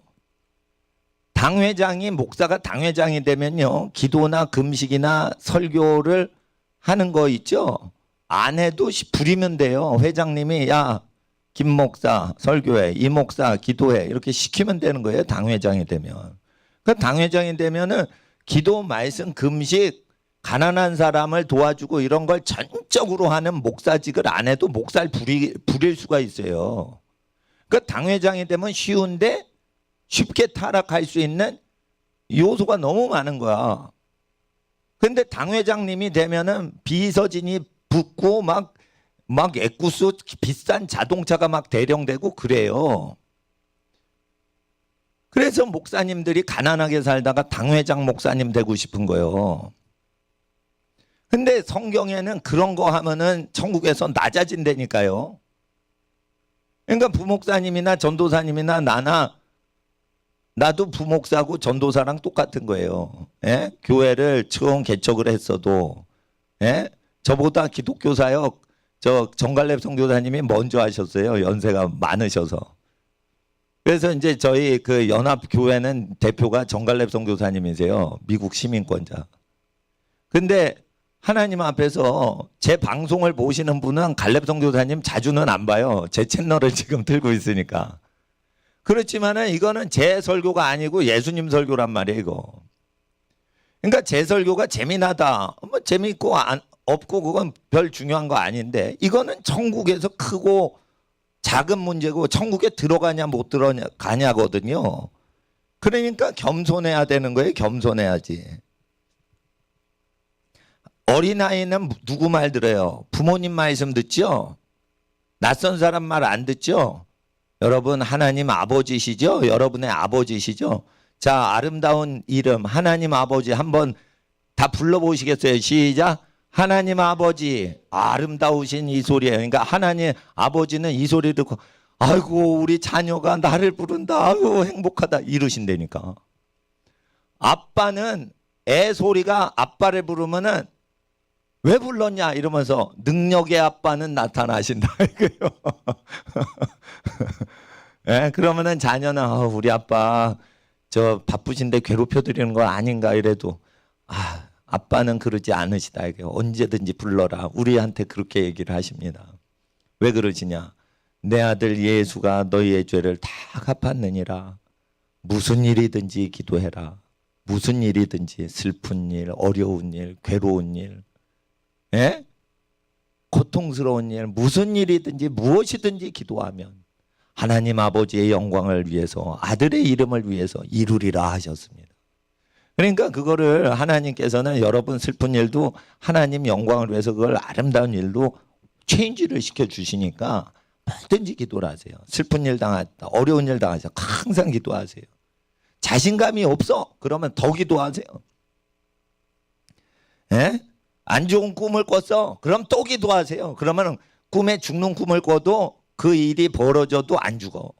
당회장이 목사가 당회장이 되면요, 기도나 금식이나 설교를 하는 거 있죠. 안 해도 부리면 돼요. 회장님이 야 김 목사 설교해, 이 목사 기도해 이렇게 시키면 되는 거예요. 당회장이 되면. 그 당회장이 되면은 기도, 말씀, 금식, 가난한 사람을 도와주고 이런 걸 전적으로 하는 목사직을 안 해도 목사를 부릴 수가 있어요. 그 당회장이 되면 쉬운데 쉽게 타락할 수 있는 요소가 너무 많은 거야. 근데 당회장님이 되면은 비서진이 붙고 막 애꿎스 비싼 자동차가 막 대령되고 그래요. 그래서 목사님들이 가난하게 살다가 당회장 목사님 되고 싶은 거예요. 근데 성경에는 그런 거 하면은 천국에서 낮아진다니까요. 그러니까 부목사님이나 전도사님이나 나도 부목사고 전도사랑 똑같은 거예요. 예? 교회를 처음 개척을 했어도, 예? 저보다 기독교사역 저 정갈렙 선교사님이 먼저 하셨어요. 연세가 많으셔서. 그래서 이제 저희 그 연합교회는 대표가 정갈렙 선교사님이세요. 미국 시민권자. 근데 하나님 앞에서 제 방송을 보시는 분은 갈렙 선교사님 자주는 안 봐요. 제 채널을 지금 들고 있으니까. 그렇지만은 이거는 제 설교가 아니고 예수님 설교란 말이에요, 이거. 그러니까 제 설교가 재미나다. 뭐 재미있고 없고 그건 별 중요한 거 아닌데 이거는 천국에서 크고 작은 문제고 천국에 들어가냐 못 들어가냐거든요. 그러니까 겸손해야 되는 거예요. 겸손해야지. 어린아이는 누구 말 들어요? 부모님 말씀 듣죠? 낯선 사람 말 안 듣죠? 여러분 하나님 아버지시죠? 여러분의 아버지시죠? 자, 아름다운 이름 하나님 아버지 한번 다 불러보시겠어요? 시작. 하나님 아버지. 아름다우신 이 소리예요. 그러니까 하나님 아버지는 이 소리 듣고 아이고 우리 자녀가 나를 부른다. 아이고 행복하다 이러신다니까. 아빠는 애 소리가 아빠를 부르면은 왜 불렀냐 이러면서 능력의 아빠는 나타나신다 이거요. 예, 그러면은 자녀는 우리 아빠 저 바쁘신데 괴롭혀 드리는 거 아닌가 이래도 아빠는 그러지 않으시다 이게 언제든지 불러라 우리한테 그렇게 얘기를 하십니다. 왜 그러시냐? 내 아들 예수가 너희의 죄를 다 갚았느니라. 무슨 일이든지 기도해라. 무슨 일이든지 슬픈 일, 어려운 일, 괴로운 일, 예? 고통스러운 일, 무슨 일이든지 무엇이든지 기도하면 하나님 아버지의 영광을 위해서 아들의 이름을 위해서 이루리라 하셨습니다. 그러니까 그거를 하나님께서는 여러분 슬픈 일도 하나님 영광을 위해서 그걸 아름다운 일로 체인지를 시켜주시니까 뭐든지 기도를 하세요. 슬픈 일 당했다, 어려운 일 당하세요. 항상 기도하세요. 자신감이 없어? 그러면 더 기도하세요. 예? 안 좋은 꿈을 꿨어? 그럼 또 기도하세요. 그러면 꿈에 죽는 꿈을 꿔도 그 일이 벌어져도 안 죽어.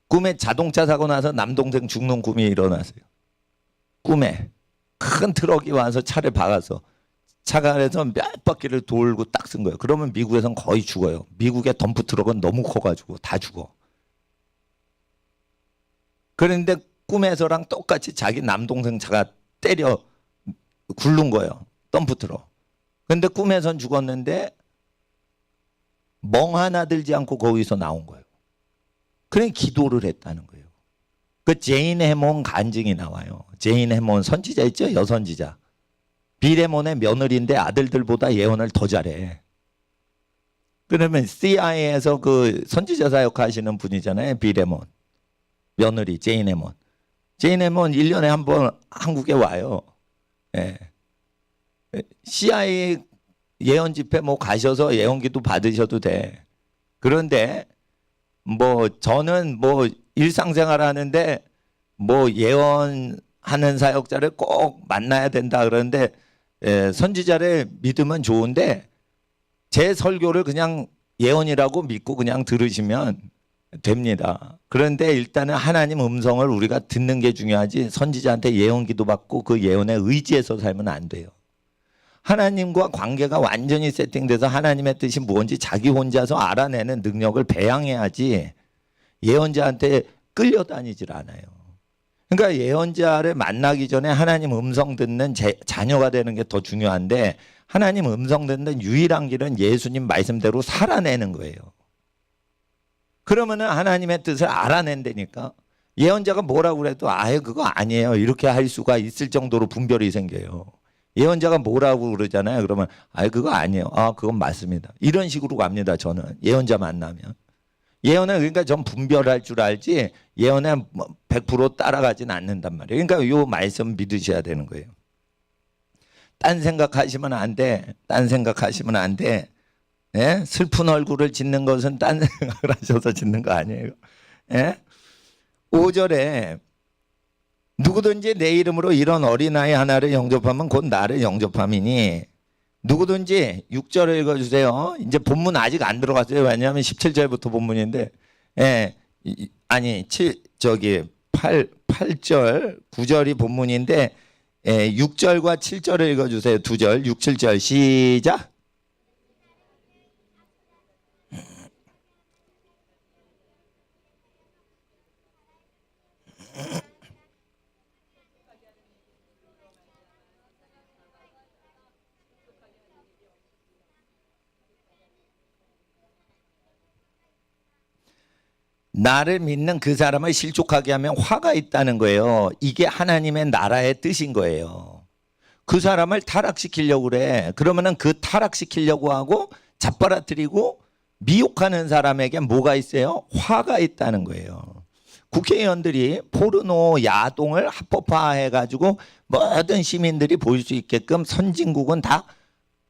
꿈에 자동차 사고 나서 남동생 죽는 꿈이 일어났어요. 꿈에 큰 트럭이 와서 차를 박아서 차가 안에서 몇 바퀴를 돌고 딱 쓴 거예요. 그러면 미국에선 거의 죽어요. 미국의 덤프 트럭은 너무 커가지고 다 죽어. 그런데 꿈에서랑 똑같이 자기 남동생 차가 때려 굴른 거예요. 덤프 트럭. 근데 꿈에선 죽었는데 멍 하나 들지 않고 거기서 나온 거예요. 그래 기도를 했다는 거예요. 그 제인 해몬 간증이 나와요. 제인 해몬 선지자 있죠? 여선지자. 비레몬의 며느리인데 아들들보다 예언을 더 잘해. 그러면 CIA에서 그 선지자 사역 하시는 분이잖아요. 비레몬. 며느리 제인 해몬. 제인 해몬 1년에 한 번 한국에 와요. 예. CIA 예언 집회 뭐 가셔서 예언기도 받으셔도 돼. 그런데 뭐 저는 뭐 일상생활 하는데 뭐 예언하는 사역자를 꼭 만나야 된다 그러는데 선지자를 믿으면 좋은데 제 설교를 그냥 예언이라고 믿고 그냥 들으시면 됩니다. 그런데 일단은 하나님 음성을 우리가 듣는 게 중요하지 선지자한테 예언기도 받고 그 예언에 의지해서 살면 안 돼요. 하나님과 관계가 완전히 세팅돼서 하나님의 뜻이 뭔지 자기 혼자서 알아내는 능력을 배양해야지 예언자한테 끌려다니질 않아요. 그러니까 예언자를 만나기 전에 하나님 음성 듣는 자녀가 되는 게 더 중요한데 하나님 음성 듣는 유일한 길은 예수님 말씀대로 살아내는 거예요. 그러면은 하나님의 뜻을 알아낸다니까. 예언자가 뭐라고 그래도 아예 그거 아니에요. 이렇게 할 수가 있을 정도로 분별이 생겨요. 예언자가 뭐라고 그러잖아요. 그러면 아예 그거 아니에요. 아 그건 맞습니다. 이런 식으로 갑니다. 저는 예언자 만나면. 예언은 그러니까 전 분별할 줄 알지 예언에 100% 따라가진 않는단 말이에요. 그러니까 이 말씀 믿으셔야 되는 거예요. 딴 생각하시면 안 돼. 딴 생각하시면 안 돼. 예? 슬픈 얼굴을 짓는 것은 딴 생각을 하셔서 짓는 거 아니에요. 예? 5절에 누구든지 내 이름으로 이런 어린아이 하나를 영접하면 곧 나를 영접함이니 누구든지 6절을 읽어주세요. 이제 본문 아직 안 들어갔어요. 왜냐하면 17절부터 본문인데 아니 8절 9절이 본문인데 6절과 7절을 읽어주세요. 2절 6, 7절 시작. 나를 믿는 그 사람을 실족하게 하면 화가 있다는 거예요. 이게 하나님의 나라의 뜻인 거예요. 그 사람을 타락시키려고 그래. 그러면은 그 타락시키려고 하고 잡아뜨리고 미혹하는 사람에게 뭐가 있어요? 화가 있다는 거예요. 국회의원들이 포르노 야동을 합법화해가지고 모든 시민들이 볼 수 있게끔 선진국은 다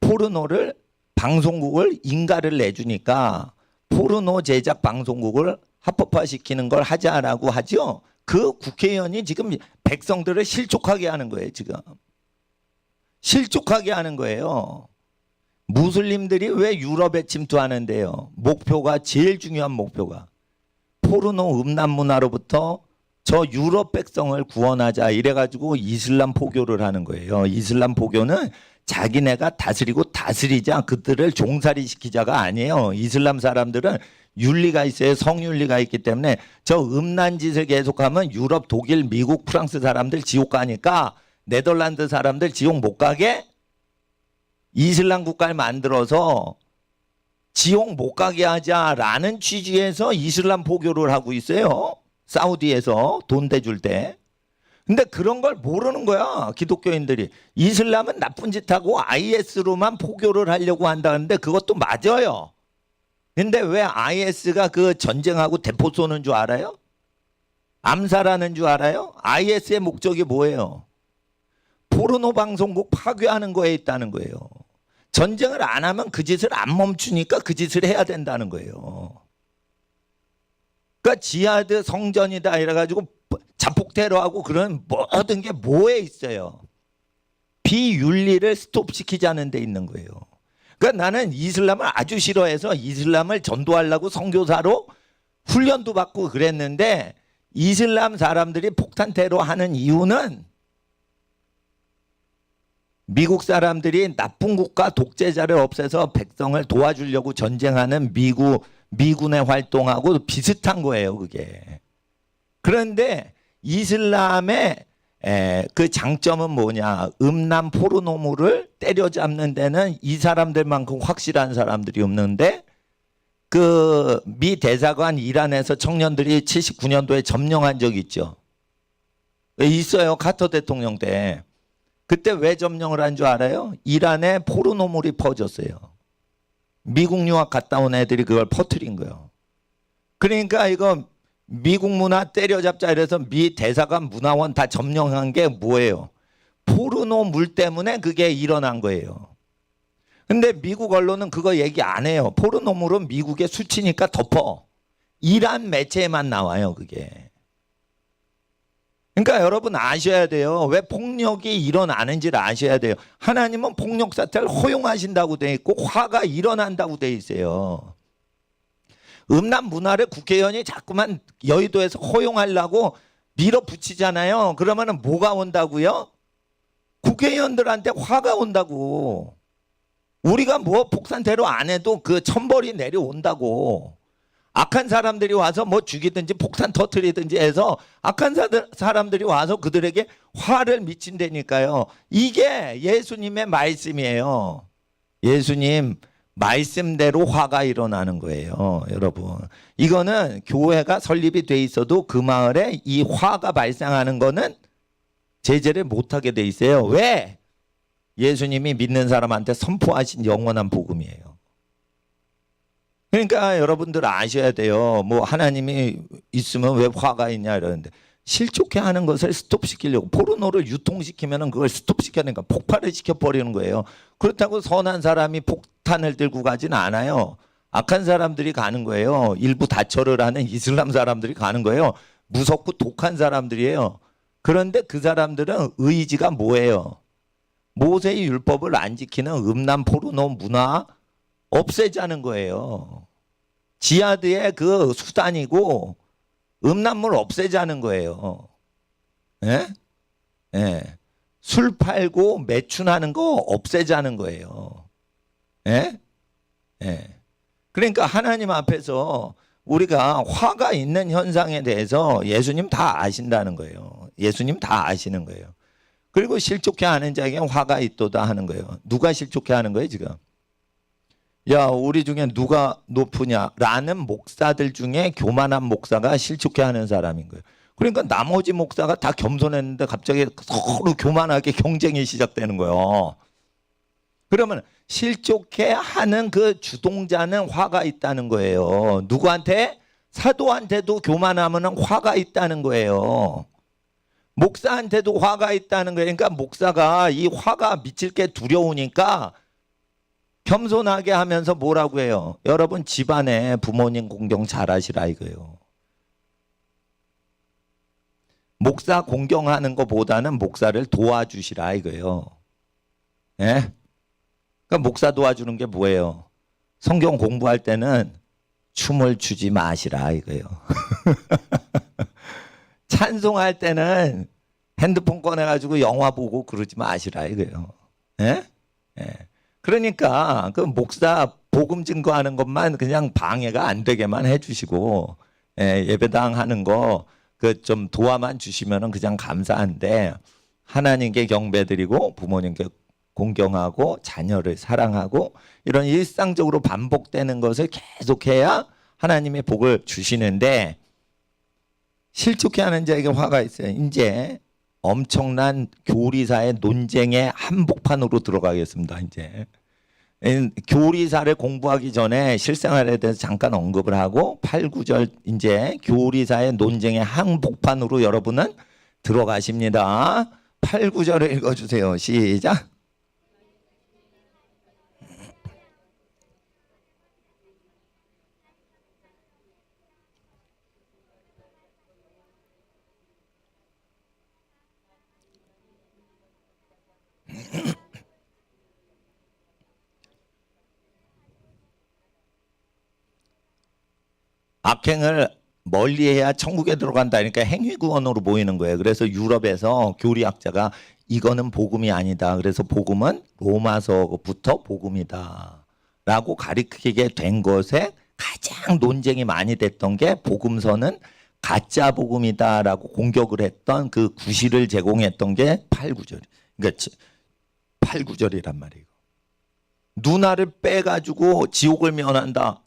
포르노를 방송국을 인가를 내주니까 포르노 제작 방송국을 합법화시키는 걸 하자라고 하죠. 그 국회의원이 지금 백성들을 실족하게 하는 거예요. 지금 실족하게 하는 거예요. 무슬림들이 왜 유럽에 침투하는데요? 목표가 제일 중요한 목표가 포르노 음란 문화로부터 저 유럽 백성을 구원하자 이래가지고 이슬람 포교를 하는 거예요. 이슬람 포교는 자기네가 다스리고 다스리자 그들을 종살이 시키자가 아니에요. 이슬람 사람들은 윤리가 있어요. 성윤리가 있기 때문에 저 음란 짓을 계속하면 유럽, 독일, 미국, 프랑스 사람들 지옥 가니까 네덜란드 사람들 지옥 못 가게 이슬람 국가를 만들어서 지옥 못 가게 하자라는 취지에서 이슬람 포교를 하고 있어요. 사우디에서 돈 대줄 때. 근데 그런 걸 모르는 거야. 기독교인들이. 이슬람은 나쁜 짓 하고 IS로만 포교를 하려고 한다는데 그것도 맞아요. 근데 왜 IS가 그 전쟁하고 대포 쏘는 줄 알아요? 암살하는 줄 알아요? IS의 목적이 뭐예요? 포르노 방송국 파괴하는 거에 있다는 거예요. 전쟁을 안 하면 그 짓을 안 멈추니까 그 짓을 해야 된다는 거예요. 그러니까 지하드 성전이다 이래가지고 자폭 테러하고 그런 모든 게 뭐에 있어요? 비윤리를 스톱시키자는 데 있는 거예요. 그러니까 나는 이슬람을 아주 싫어해서 이슬람을 전도하려고 선교사로 훈련도 받고 그랬는데 이슬람 사람들이 폭탄 테러 하는 이유는 미국 사람들이 나쁜 국가 독재자를 없애서 백성을 도와주려고 전쟁하는 미군의 활동하고 비슷한 거예요, 그게. 그런데 이슬람의 그 장점은 뭐냐? 음란 포르노물을 때려잡는 데는 이 사람들만큼 확실한 사람들이 없는데 그 미 대사관 이란에서 청년들이 79년도에 점령한 적이 있죠. 있어요. 카터 대통령 때. 그때 왜 점령을 한 줄 알아요? 이란에 포르노물이 퍼졌어요. 미국 유학 갔다 온 애들이 그걸 퍼뜨린 거예요. 그러니까 이거 미국 문화 때려잡자 이래서 미 대사관 문화원 다 점령한 게 뭐예요? 포르노 물 때문에 그게 일어난 거예요. 근데 미국 언론은 그거 얘기 안 해요. 포르노물은 미국의 수치니까 덮어. 이란 매체에만 나와요, 그게. 그러니까 여러분 아셔야 돼요. 왜 폭력이 일어나는지를 아셔야 돼요. 하나님은 폭력 사태를 허용하신다고 돼 있고 화가 일어난다고 돼 있어요. 음란 문화를 국회의원이 자꾸만 여의도에서 허용하려고 밀어붙이잖아요. 그러면 뭐가 온다고요? 국회의원들한테 화가 온다고. 우리가 뭐 폭탄 테러 안 해도 그 천벌이 내려온다고. 악한 사람들이 와서 뭐 죽이든지 폭탄 터뜨리든지 해서 악한 사람들이 와서 그들에게 화를 미친다니까요. 이게 예수님의 말씀이에요. 예수님 말씀대로 화가 일어나는 거예요, 여러분. 이거는 교회가 설립이 돼 있어도 그 마을에 이 화가 발생하는 거는 제재를 못하게 돼 있어요. 왜? 예수님이 믿는 사람한테 선포하신 영원한 복음이에요. 그러니까 여러분들 아셔야 돼요. 뭐 하나님이 있으면 왜 화가 있냐 이러는데 실족해 하는 것을 스톱시키려고 포르노를 유통시키면 그걸 스톱시켜야 되니까 폭발을 시켜버리는 거예요. 그렇다고 선한 사람이 폭탄을 들고 가지는 않아요. 악한 사람들이 가는 거예요. 일부 다처를 하는 이슬람 사람들이 가는 거예요. 무섭고 독한 사람들이에요. 그런데 그 사람들은 의지가 뭐예요? 모세의 율법을 안 지키는 음란 포르노 문화 없애자는 거예요. 지하드의 그 수단이고 음란물 없애자는 거예요. 예? 예. 술 팔고 매춘하는 거 없애자는 거예요. 예? 예. 그러니까 하나님 앞에서 우리가 화가 있는 현상에 대해서 예수님 다 아신다는 거예요. 예수님 다 아시는 거예요. 그리고 실족해 하는 자에게 화가 있도다 하는 거예요. 누가 실족해 하는 거예요, 지금? 야, 우리 중에 누가 높으냐라는 목사들 중에 교만한 목사가 실족해 하는 사람인 거예요. 그러니까 나머지 목사가 다 겸손했는데 갑자기 서로 교만하게 경쟁이 시작되는 거예요. 그러면 실족해 하는 그 주동자는 화가 있다는 거예요. 누구한테? 사도한테도 교만하면 화가 있다는 거예요. 목사한테도 화가 있다는 거예요. 그러니까 목사가 이 화가 미칠 게 두려우니까 겸손하게 하면서 뭐라고 해요? 여러분 집안에 부모님 공경 잘하시라 이거예요. 목사 공경하는 것보다는 목사를 도와주시라 이거예요. 예? 그러니까 목사 도와주는 게 뭐예요? 성경 공부할 때는 춤을 추지 마시라 이거예요. 찬송할 때는 핸드폰 꺼내가지고 영화 보고 그러지 마시라 이거예요. 예? 예. 그러니까 그 목사 복음 증거하는 것만 그냥 방해가 안 되게만 해주시고 예배당 하는 거 그 좀 도와만 주시면은 그냥 감사한데 하나님께 경배드리고 부모님께 공경하고 자녀를 사랑하고 이런 일상적으로 반복되는 것을 계속해야 하나님의 복을 주시는데 실족해 하는 자에게 화가 있어요. 이제 엄청난 교리사의 논쟁의 한복판으로 들어가겠습니다. 이제 교리사를 공부하기 전에 실생활에 대해서 잠깐 언급을 하고 8, 9절 이제 교리사의 논쟁의 한복판으로 여러분은 들어가십니다. 8, 9절을 읽어주세요. 시작. 악행을 멀리해야 천국에 들어간다. 그러니까 행위구원으로 보이는 거예요. 그래서 유럽에서 교리학자가 이거는 복음이 아니다. 그래서 복음은 로마서부터 복음이다 라고 가리키게 된 것에 가장 논쟁이 많이 됐던 게 복음서는 가짜 복음이다라고 공격을 했던 그 구실을 제공했던 게 8, 9절. 그러니까 8, 9절이란 말이에요. 누나를 빼가지고 지옥을 면한다.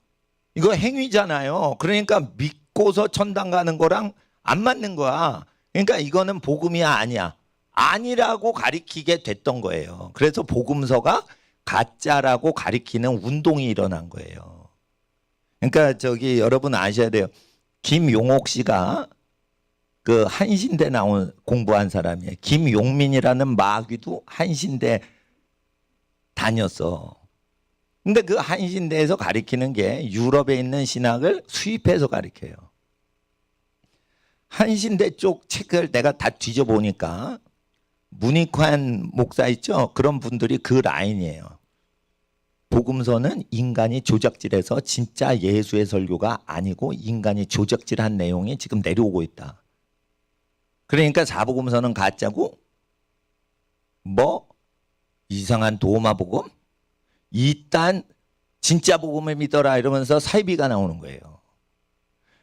이거 행위잖아요. 그러니까 믿고서 천당 가는 거랑 안 맞는 거야. 그러니까 이거는 복음이 아니야. 아니라고 가리키게 됐던 거예요. 그래서 복음서가 가짜라고 가리키는 운동이 일어난 거예요. 그러니까 저기 여러분 아셔야 돼요. 김용옥 씨가 그 한신대 나온 공부한 사람이에요. 김용민이라는 마귀도 한신대 다녔어. 근데 그 한신대에서 가리키는 게 유럽에 있는 신학을 수입해서 가리켜요. 한신대 쪽 책을 내가 다 뒤져보니까 문익환 목사 있죠? 그런 분들이 그 라인이에요. 복음서는 인간이 조작질해서 진짜 예수의 설교가 아니고 인간이 조작질한 내용이 지금 내려오고 있다. 그러니까 사복음서는 가짜고 뭐 이상한 도마 복음? 이딴 진짜 복음을 믿어라 이러면서 사이비가 나오는 거예요.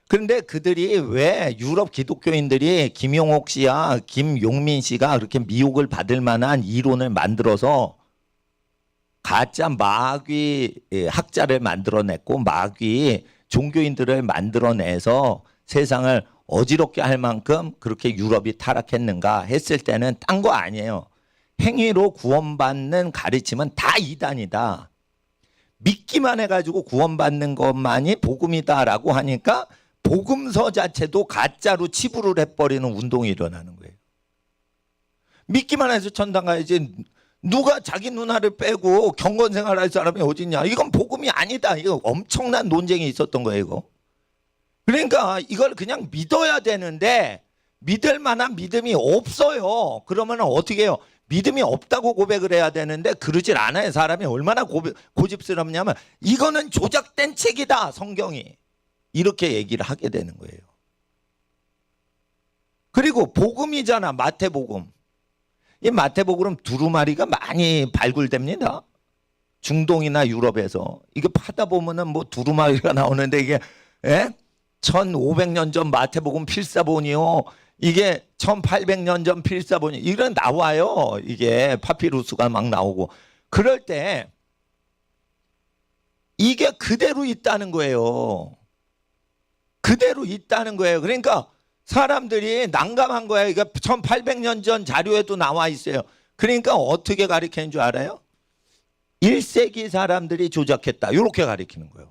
그런데 그들이 왜 유럽 기독교인들이 김용옥 씨와 김용민 씨가 그렇게 미혹을 받을 만한 이론을 만들어서 가짜 마귀 학자를 만들어냈고 마귀 종교인들을 만들어내서 세상을 어지럽게 할 만큼 그렇게 유럽이 타락했는가 했을 때는 딴 거 아니에요. 행위로 구원받는 가르침은 다 이단이다. 믿기만 해가지고 구원받는 것만이 복음이다라고 하니까 복음서 자체도 가짜로 치부를 해버리는 운동이 일어나는 거예요. 믿기만 해서 천당 가야지. 누가 자기 누나를 빼고 경건생활 할 사람이 어딨냐. 이건 복음이 아니다. 이거 엄청난 논쟁이 있었던 거예요. 이거. 그러니까 이걸 그냥 믿어야 되는데 믿을 만한 믿음이 없어요. 그러면 어떻게 해요? 믿음이 없다고 고백을 해야 되는데 그러질 않아요. 사람이 얼마나 고집스럽냐면 이거는 조작된 책이다. 성경이. 이렇게 얘기를 하게 되는 거예요. 그리고 복음이잖아. 마태복음. 이 마태복음 두루마리가 많이 발굴됩니다. 중동이나 유럽에서. 이거 파다 보면은 뭐 두루마리가 나오는데 이게 1500년 전 마태복음 필사본이요. 이게 1800년 전 필사본이 이런 나와요. 이게 파피루스가 막 나오고. 그럴 때 이게 그대로 있다는 거예요. 그대로 있다는 거예요. 그러니까 사람들이 난감한 거예요. 이거 1800년 전 자료에도 나와 있어요. 그러니까 어떻게 가리키는 줄 알아요? 1세기 사람들이 조작했다. 이렇게 가리키는 거예요.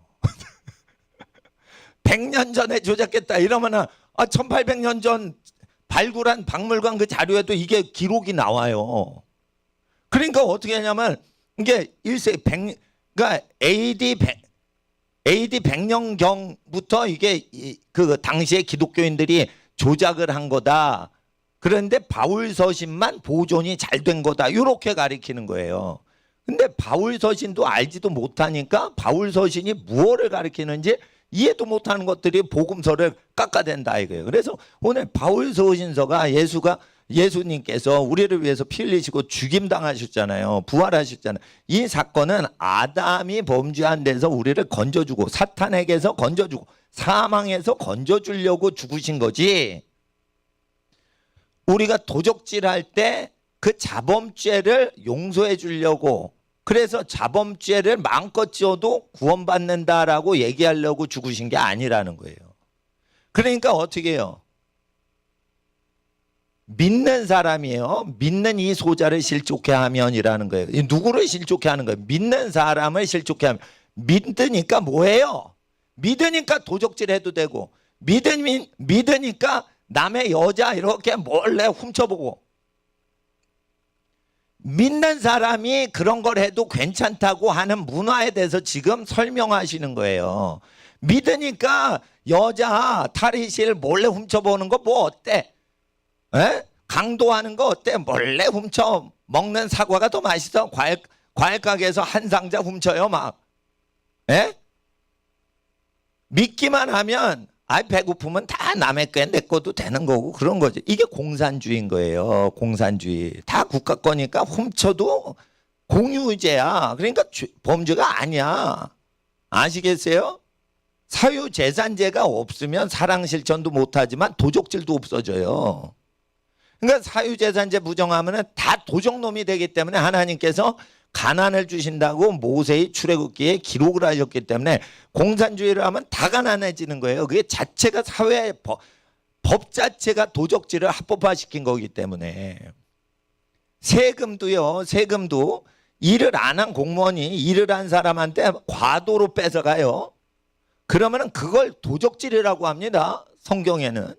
100년 전에 조작했다. 이러면은 1800년 전 발굴한 박물관 그 자료에도 이게 기록이 나와요. 그러니까 어떻게 하냐면 이게 1세기 100, 그러니까 AD 100년경부터 이게 그 당시에 기독교인들이 조작을 한 거다. 그런데 바울 서신만 보존이 잘 된 거다. 이렇게 가리키는 거예요. 근데 바울 서신도 알지도 못하니까 바울 서신이 무엇을 가리키는지 이해도 못하는 것들이 복음서를 깎아댄다 이거예요. 그래서 오늘 바울 서신서가 예수님께서 우리를 위해서 피 흘리시고 죽임당하셨잖아요. 부활하셨잖아요. 이 사건은 아담이 범죄한 데서 우리를 건져주고 사탄에게서 건져주고 사망에서 건져주려고 죽으신 거지. 우리가 도적질할 때 그 자범죄를 용서해 주려고 그래서 자범죄를 마음껏 지어도 구원받는다라고 얘기하려고 죽으신 게 아니라는 거예요. 그러니까 어떻게 해요? 믿는 사람이에요. 믿는 이 소자를 실족해 하면이라는 거예요. 누구를 실족해 하는 거예요? 믿는 사람을 실족해 하면. 믿으니까 뭐예요? 믿으니까 도적질 해도 되고 믿으니까 남의 여자 이렇게 몰래 훔쳐보고 믿는 사람이 그런 걸 해도 괜찮다고 하는 문화에 대해서 지금 설명하시는 거예요. 믿으니까 여자 탈의실 몰래 훔쳐보는 거 뭐 어때? 강도하는 거 어때? 몰래 훔쳐 먹는 사과가 더 맛있어. 과일 가게에서 한 상자 훔쳐요 막. 믿기만 하면 배고프면 다 남의 게 내 것도 되는 거고 그런 거죠. 이게 공산주의인 거예요. 공산주의. 다 국가 거니까 훔쳐도 공유제야. 그러니까 범죄가 아니야. 아시겠어요? 사유재산제가 없으면 사랑실천도 못하지만 도적질도 없어져요. 그러니까 사유재산제 부정하면 다 도적놈이 되기 때문에 하나님께서 가난을 주신다고 모세의 출애굽기에 기록을 하셨기 때문에 공산주의를 하면 다 가난해지는 거예요. 그게 자체가 사회 법 자체가 도적질을 합법화시킨 거기 때문에. 세금도요. 세금도 일을 안 한 공무원이 일을 한 사람한테 과도로 뺏어가요. 그러면 그걸 도적질이라고 합니다. 성경에는.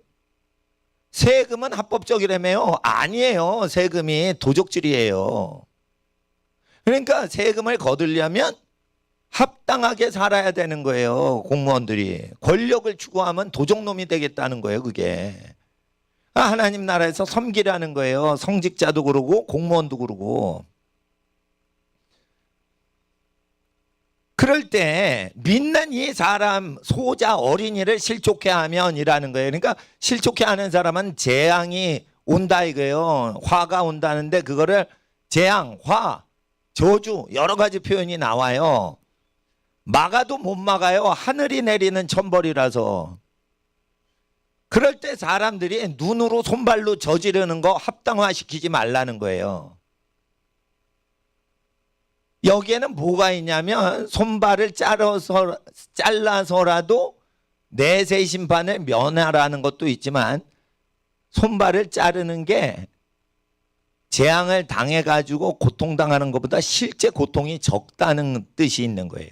세금은 합법적이라며요. 아니에요. 세금이 도적질이에요. 그러니까 세금을 거두려면 합당하게 살아야 되는 거예요. 공무원들이. 권력을 추구하면 도적놈이 되겠다는 거예요. 그게. 하나님 나라에서 섬기라는 거예요. 성직자도 그러고 공무원도 그러고. 그럴 때 믿는 이 사람 소자 어린이를 실족해 하면이라는 거예요. 그러니까 실족해 하는 사람은 재앙이 온다 이거예요. 화가 온다는데 그거를 재앙, 화, 저주 여러 가지 표현이 나와요. 막아도 못 막아요. 하늘이 내리는 천벌이라서. 그럴 때 사람들이 눈으로 손발로 저지르는 거 합당화시키지 말라는 거예요. 여기에는 뭐가 있냐면 손발을 잘라서라도 내세 심판을 면하라는 것도 있지만 손발을 자르는 게 재앙을 당해가지고 고통당하는 것보다 실제 고통이 적다는 뜻이 있는 거예요.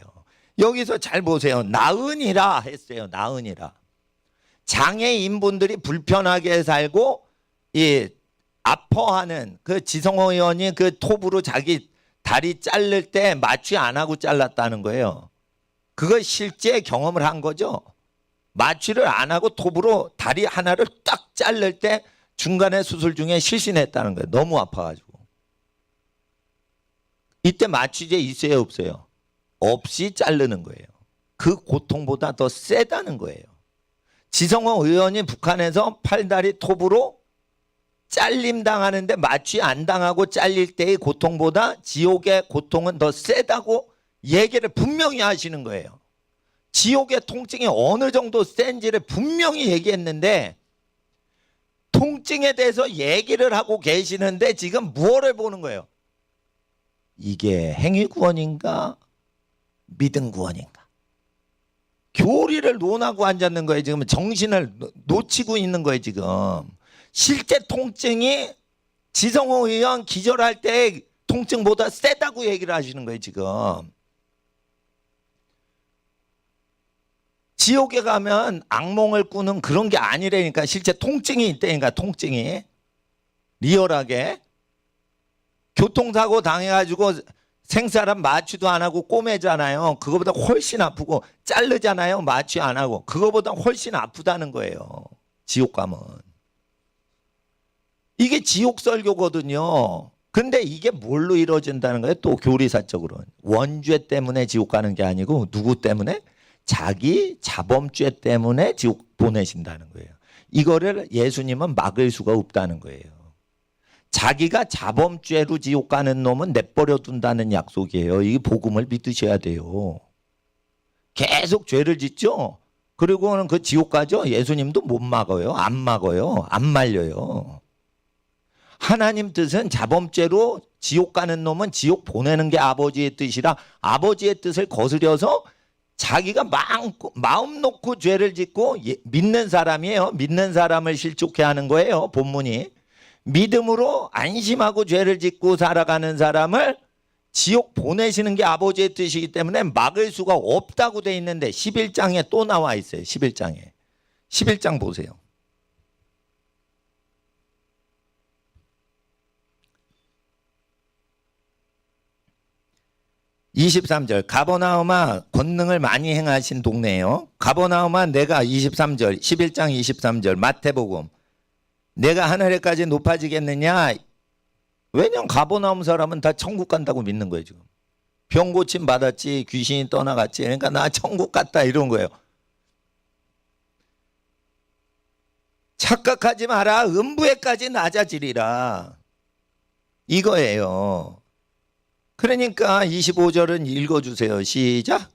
여기서 잘 보세요. 나으니라 했어요. 나으니라. 장애인분들이 불편하게 살고 아파하는 그 지성호 의원이 그 톱으로 자기 다리 자를 때 마취 안 하고 잘랐다는 거예요. 그걸 실제 경험을 한 거죠. 마취를 안 하고 톱으로 다리 하나를 딱 자를 때 중간에 수술 중에 실신했다는 거예요. 너무 아파가지고. 이때 마취제 있어요 없어요? 없이 자르는 거예요. 그 고통보다 더 세다는 거예요. 지성호 의원이 북한에서 팔다리 톱으로 잘림 당하는데 마취 안 당하고 잘릴 때의 고통보다 지옥의 고통은 더 세다고 얘기를 분명히 하시는 거예요. 지옥의 통증이 어느 정도 센지를 분명히 얘기했는데 통증에 대해서 얘기를 하고 계시는데 지금 무엇을 보는 거예요? 이게 행위구원인가 믿음구원인가? 교리를 논하고 앉았는 거예요. 지금 정신을 놓치고 있는 거예요. 지금. 실제 통증이 지성호 의원 기절할 때 통증보다 세다고 얘기를 하시는 거예요. 지금. 지옥에 가면 악몽을 꾸는 그런 게 아니라니까. 실제 통증이 있다니까. 통증이 리얼하게. 교통사고 당해가지고 생사람 마취도 안 하고 꼬매잖아요. 그거보다 훨씬 아프고 자르잖아요. 마취 안 하고. 그거보다 훨씬 아프다는 거예요. 지옥 가면. 이게 지옥 설교거든요. 근데 이게 뭘로 이루어진다는 거예요? 또 교리사적으로는. 원죄 때문에 지옥 가는 게 아니고 누구 때문에? 자기 자범죄 때문에 지옥 보내신다는 거예요. 이거를 예수님은 막을 수가 없다는 거예요. 자기가 자범죄로 지옥 가는 놈은 내버려 둔다는 약속이에요. 이 복음을 믿으셔야 돼요. 계속 죄를 짓죠. 그리고는 그 지옥 가죠. 예수님도 못 막아요. 안 막아요. 안 말려요. 하나님 뜻은 자범죄로 지옥 가는 놈은 지옥 보내는 게 아버지의 뜻이라 아버지의 뜻을 거스려서 자기가 마음 놓고 죄를 짓고 믿는 사람이에요. 믿는 사람을 실족해 하는 거예요. 본문이. 믿음으로 안심하고 죄를 짓고 살아가는 사람을 지옥 보내시는 게 아버지의 뜻이기 때문에 막을 수가 없다고 돼 있는데 11장에 또 나와 있어요. 11장에. 11장 보세요. 23절 가버나움아 권능을 많이 행하신 동네예요. 가버나움아 내가 23절 11장 23절 마태복음 내가 하늘에까지 높아지겠느냐. 왜냐면 가버나움 사람은 다 천국 간다고 믿는 거예요. 지금 병 고침 받았지 귀신이 떠나갔지 그러니까 나 천국 갔다 이런 거예요. 착각하지 마라. 음부에까지 낮아지리라. 이거예요. 그러니까 25절은 읽어주세요. 시작.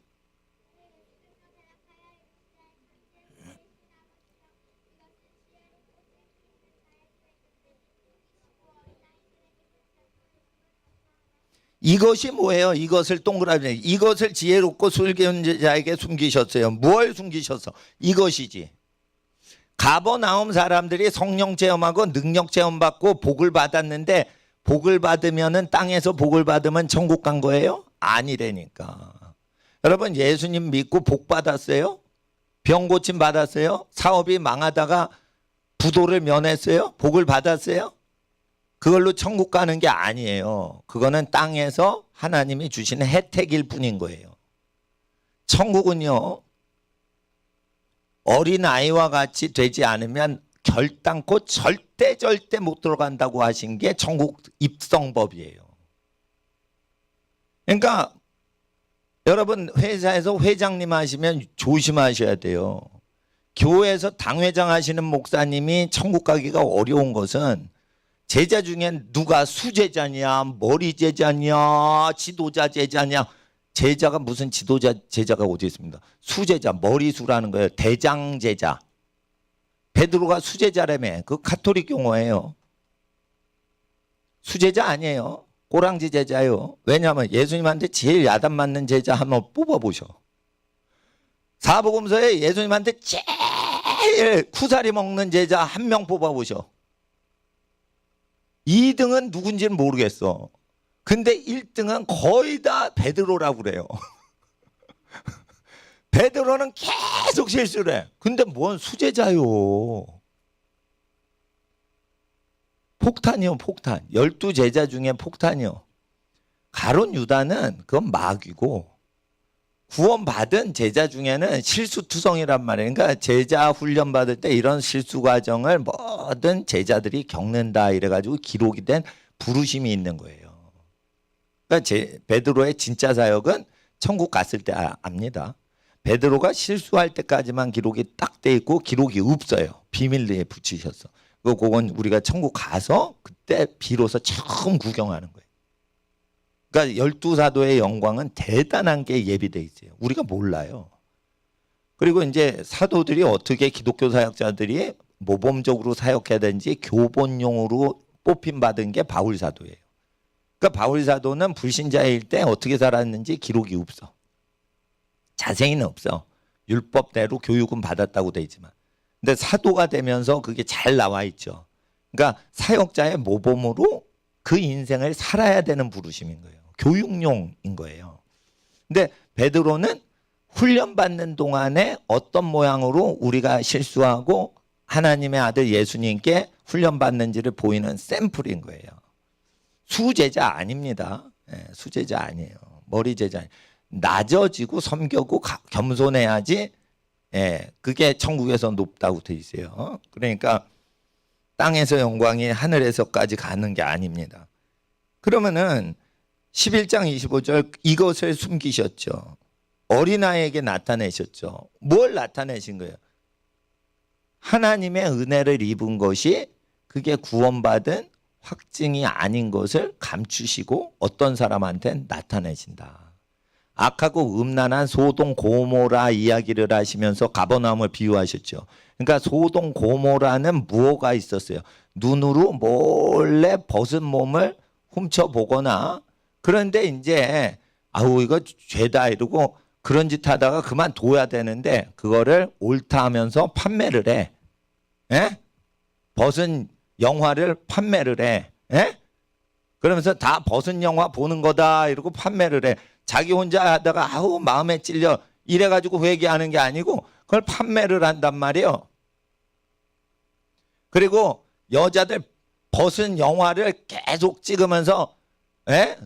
이것이 뭐예요? 이것을 동그라미, 이것을 지혜롭고 술개운 자에게 숨기셨어요. 뭘 숨기셨어? 이것이지. 가버나움 사람들이 성령 체험하고 능력 체험받고 복을 받았는데, 복을 받으면은 땅에서 복을 받으면 천국 간 거예요? 아니라니까. 여러분, 예수님 믿고 복 받았어요? 병 고침 받았어요? 사업이 망하다가 부도를 면했어요? 복을 받았어요? 그걸로 천국 가는 게 아니에요. 그거는 땅에서 하나님이 주시는 혜택일 뿐인 거예요. 천국은요, 어린아이와 같이 되지 않으면 결단코 절대 못 들어간다고 하신 게 천국 입성법이에요. 그러니까 여러분, 회사에서 회장님 하시면 조심하셔야 돼요. 교회에서 당회장 하시는 목사님이 천국 가기가 어려운 것은 제자 중에 누가 수제자냐, 머리 제자냐, 지도자 제자냐. 제자가 무슨 지도자 제자가 어디 있습니다. 수제자, 머리수라는 거예요. 대장 제자. 베드로가 수제자라며. 그 가톨릭 용어예요. 수제자 아니에요. 꼬랑지 제자예요. 왜냐하면 예수님한테 제일 야단 맞는 제자 한번 뽑아보셔. 사복음서에 예수님한테 제일 쿠사리 먹는 제자 한 명 뽑아보셔. 2등은 누군지는 모르겠어. 근데 1등은 거의 다 베드로라고 그래요. 베드로는 계속 실수를 해. 근데 뭔 수제자요. 폭탄이요, 폭탄. 12제자 중에 폭탄이요. 가룟 유다는 그건 마귀고, 구원받은 제자 중에는 실수투성이란 말이에요. 그러니까 제자 훈련 받을 때 이런 실수 과정을 모든 제자들이 겪는다 이래가지고 기록이 된 부르심이 있는 거예요. 그러니까 베드로의 진짜 사역은 천국 갔을 때 압니다. 베드로가 실수할 때까지만 기록이 딱 돼 있고 기록이 없어요. 비밀리에 붙이셨어. 그건 우리가 천국 가서 그때 비로소 처음 구경하는 거예요. 그러니까 12사도의 영광은 대단한 게 예비돼 있어요. 우리가 몰라요. 그리고 이제 사도들이 어떻게 기독교 사역자들이 모범적으로 사역해야 되는지 교본용으로 뽑힘 받은 게 바울 사도예요. 그러니까 바울 사도는 불신자일 때 어떻게 살았는지 기록이 없어. 자세히는 없어. 율법대로 교육은 받았다고 돼 있지만. 근데 사도가 되면서 그게 잘 나와 있죠. 그러니까 사역자의 모범으로 그 인생을 살아야 되는 부르심인 거예요. 교육용인 거예요. 근데 베드로는 훈련받는 동안에 어떤 모양으로 우리가 실수하고 하나님의 아들 예수님께 훈련받는지를 보이는 샘플인 거예요. 수제자 아닙니다. 수제자 아니에요. 머리 제자. 낮아지고 섬겨고 겸손해야지 그게 천국에서 높다고 돼 있어요. 그러니까 땅에서 영광이 하늘에서까지 가는 게 아닙니다. 그러면은 11장 25절 이것을 숨기셨죠. 어린아이에게 나타내셨죠. 뭘 나타내신 거예요? 하나님의 은혜를 입은 것이 그게 구원받은 확증이 아닌 것을 감추시고 어떤 사람한테 나타내신다. 악하고 음란한 소돔 고모라 이야기를 하시면서 가버나움을 비유하셨죠. 그러니까 소돔 고모라는 무엇가 있었어요? 눈으로 몰래 벗은 몸을 훔쳐보거나, 그런데 이제 아우 이거 죄다 이러고 그런 짓 하다가 그만둬야 되는데 그거를 옳다 하면서 판매를 해. 벗은 영화를 판매를 해. 그러면서 다 벗은 영화 보는 거다 이러고 판매를 해. 자기 혼자 하다가 아우 마음에 찔려 이래가지고 회개하는 게 아니고 그걸 판매를 한단 말이에요. 그리고 여자들 벗은 영화를 계속 찍으면서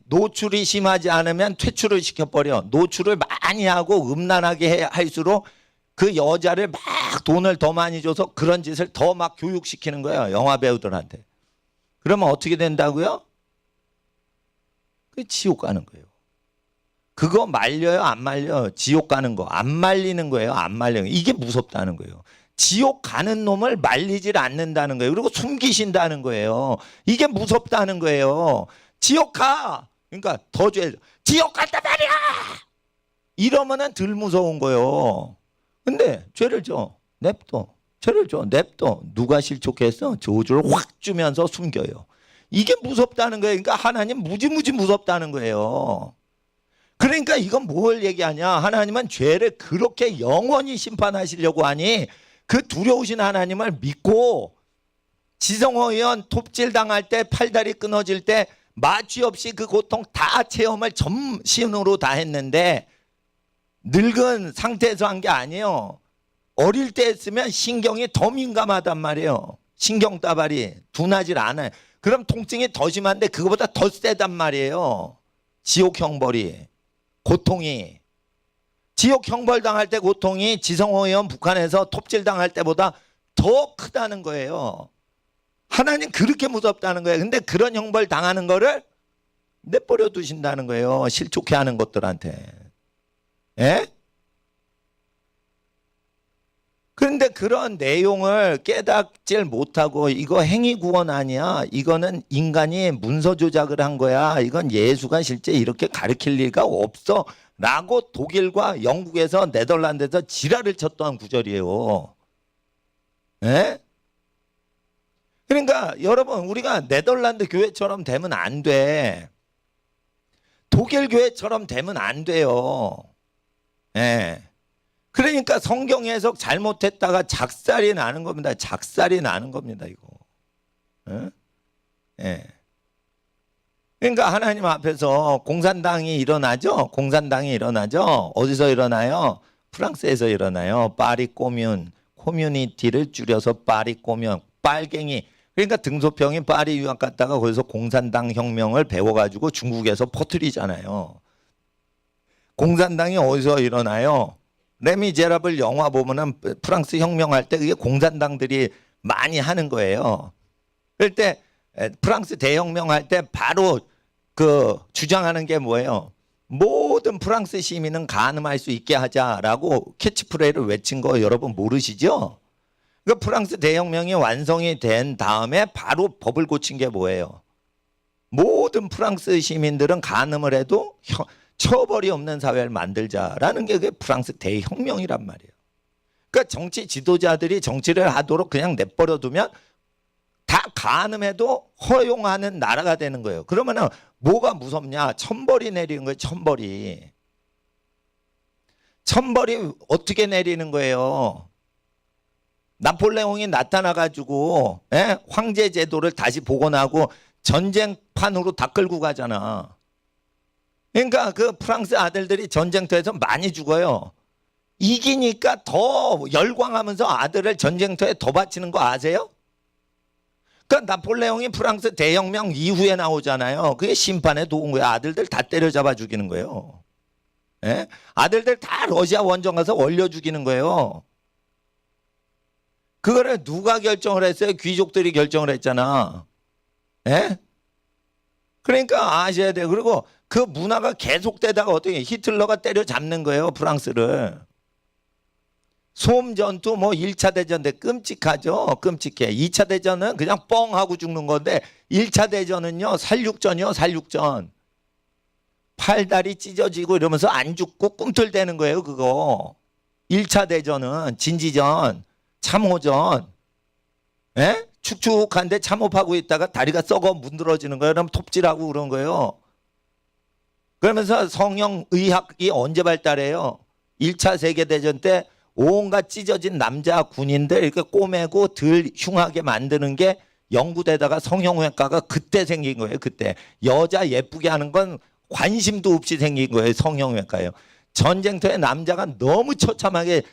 노출이 심하지 않으면 퇴출을 시켜버려. 노출을 많이 하고 음란하게 할수록 그 여자를 막 돈을 더 많이 줘서 그런 짓을 더 막 교육시키는 거예요. 영화 배우들한테. 그러면 어떻게 된다고요? 그 지옥 가는 거예요. 그거 말려요? 안 말려요? 지옥 가는 거. 안 말리는 거예요? 안 말려요? 이게 무섭다는 거예요. 지옥 가는 놈을 말리질 않는다는 거예요. 그리고 숨기신다는 거예요. 이게 무섭다는 거예요. 지옥 가. 그러니까 더 죄. 지옥 간단 말이야. 이러면은 덜 무서운 거예요. 근데 죄를 져. 냅둬. 죄를 줘. 냅둬. 누가 실족했어? 저주를 확 주면서 숨겨요. 이게 무섭다는 거예요. 그러니까 하나님 무지무지 무섭다는 거예요. 그러니까 이건 뭘 얘기하냐? 하나님은 죄를 그렇게 영원히 심판하시려고 하니 그 두려우신 하나님을 믿고 지성호 의원 톱질 당할 때 팔다리 끊어질 때 마취 없이 그 고통 다 체험을 점신으로 다 했는데 늙은 상태에서 한 게 아니에요. 어릴 때 했으면 신경이 더 민감하단 말이에요. 신경 따발이 둔하질 않아요. 그럼 통증이 더 심한데 그거보다 더 세단 말이에요. 지옥 형벌이. 고통이. 지옥 형벌 당할 때 고통이 지성호 의원 북한에서 톱질 당할 때보다 더 크다는 거예요. 하나님 그렇게 무섭다는 거예요. 근데 그런 형벌 당하는 거를 내버려 두신다는 거예요. 실족해 하는 것들한테. 예? 그런데 그런 내용을 깨닫질 못하고 이거 행위 구원 아니야. 이거는 인간이 문서 조작을 한 거야. 이건 예수가 실제 이렇게 가르칠 리가 없어. 라고 독일과 영국에서 네덜란드에서 지랄을 쳤던 구절이에요. 예? 그러니까 여러분 우리가 네덜란드 교회처럼 되면 안 돼. 독일 교회처럼 되면 안 돼요. 예. 그러니까 성경 해석 잘못했다가 작살이 나는 겁니다. 작살이 나는 겁니다, 이거. 예? 예. 그러니까 하나님 앞에서 공산당이 일어나죠? 공산당이 일어나죠? 어디서 일어나요? 프랑스에서 일어나요. 파리 꼬뮌, 커뮤니티를 줄여서 파리 꼬뮌, 빨갱이. 그러니까 등소평이 파리 유학 갔다가 거기서 공산당 혁명을 배워가지고 중국에서 퍼뜨리잖아요. 공산당이 어디서 일어나요? 레미제라블 영화 보면은 프랑스 혁명할 때 그게 공산당들이 많이 하는 거예요. 그럴 때 프랑스 대혁명할 때 바로 그 주장하는 게 뭐예요? 모든 프랑스 시민은 간음할 수 있게 하자라고 캐치프레이를 외친 거 여러분 모르시죠? 그 프랑스 대혁명이 완성이 된 다음에 바로 법을 고친 게 뭐예요? 모든 프랑스 시민들은 간음을 해도 처벌이 없는 사회를 만들자라는 게 그게 프랑스 대혁명이란 말이에요. 그러니까 정치 지도자들이 정치를 하도록 그냥 내버려 두면 다 간음해도 허용하는 나라가 되는 거예요. 그러면은 뭐가 무섭냐? 천벌이 내리는 거예요. 천벌이. 천벌이 어떻게 내리는 거예요? 나폴레옹이 나타나가지고 황제 제도를 다시 복원하고 전쟁판으로 다 끌고 가잖아. 그러니까 그 프랑스 아들들이 전쟁터에서 많이 죽어요. 이기니까 더 열광하면서 아들을 전쟁터에 더 바치는 거 아세요? 그러니까 나폴레옹이 프랑스 대혁명 이후에 나오잖아요. 그게 심판에 도운 거예요. 아들들 다 때려잡아 죽이는 거예요. 예? 아들들 다 러시아 원정 가서 얼려 죽이는 거예요. 그거를 누가 결정을 했어요? 귀족들이 결정을 했잖아. 예? 그러니까 아셔야 돼요. 그리고 그 문화가 계속되다가 어떻게 히틀러가 때려잡는 거예요. 프랑스를. 소음 전투 뭐 1차 대전 때 끔찍하죠. 끔찍해. 2차 대전은 그냥 뻥 하고 죽는 건데 1차 대전은요. 살육전이요. 살육전. 팔다리 찢어지고 이러면서 안 죽고 꿈틀대는 거예요. 그거. 1차 대전은 진지전, 참호전. 예? 축축한데 참호하고 있다가 다리가 썩어 문드러지는 거예요. 그럼 톱질하고 그런 거예요. 그러면서 성형의학이 언제 발달해요? 1차 세계대전 때 온갖 찢어진 남자 군인들 이렇게 꼬매고 덜 흉하게 만드는 게 연구되다가 성형외과가 그때 생긴 거예요. 그때. 여자 예쁘게 하는 건 관심도 없이 생긴 거예요. 성형외과예요. 전쟁터에 남자가 너무 처참하게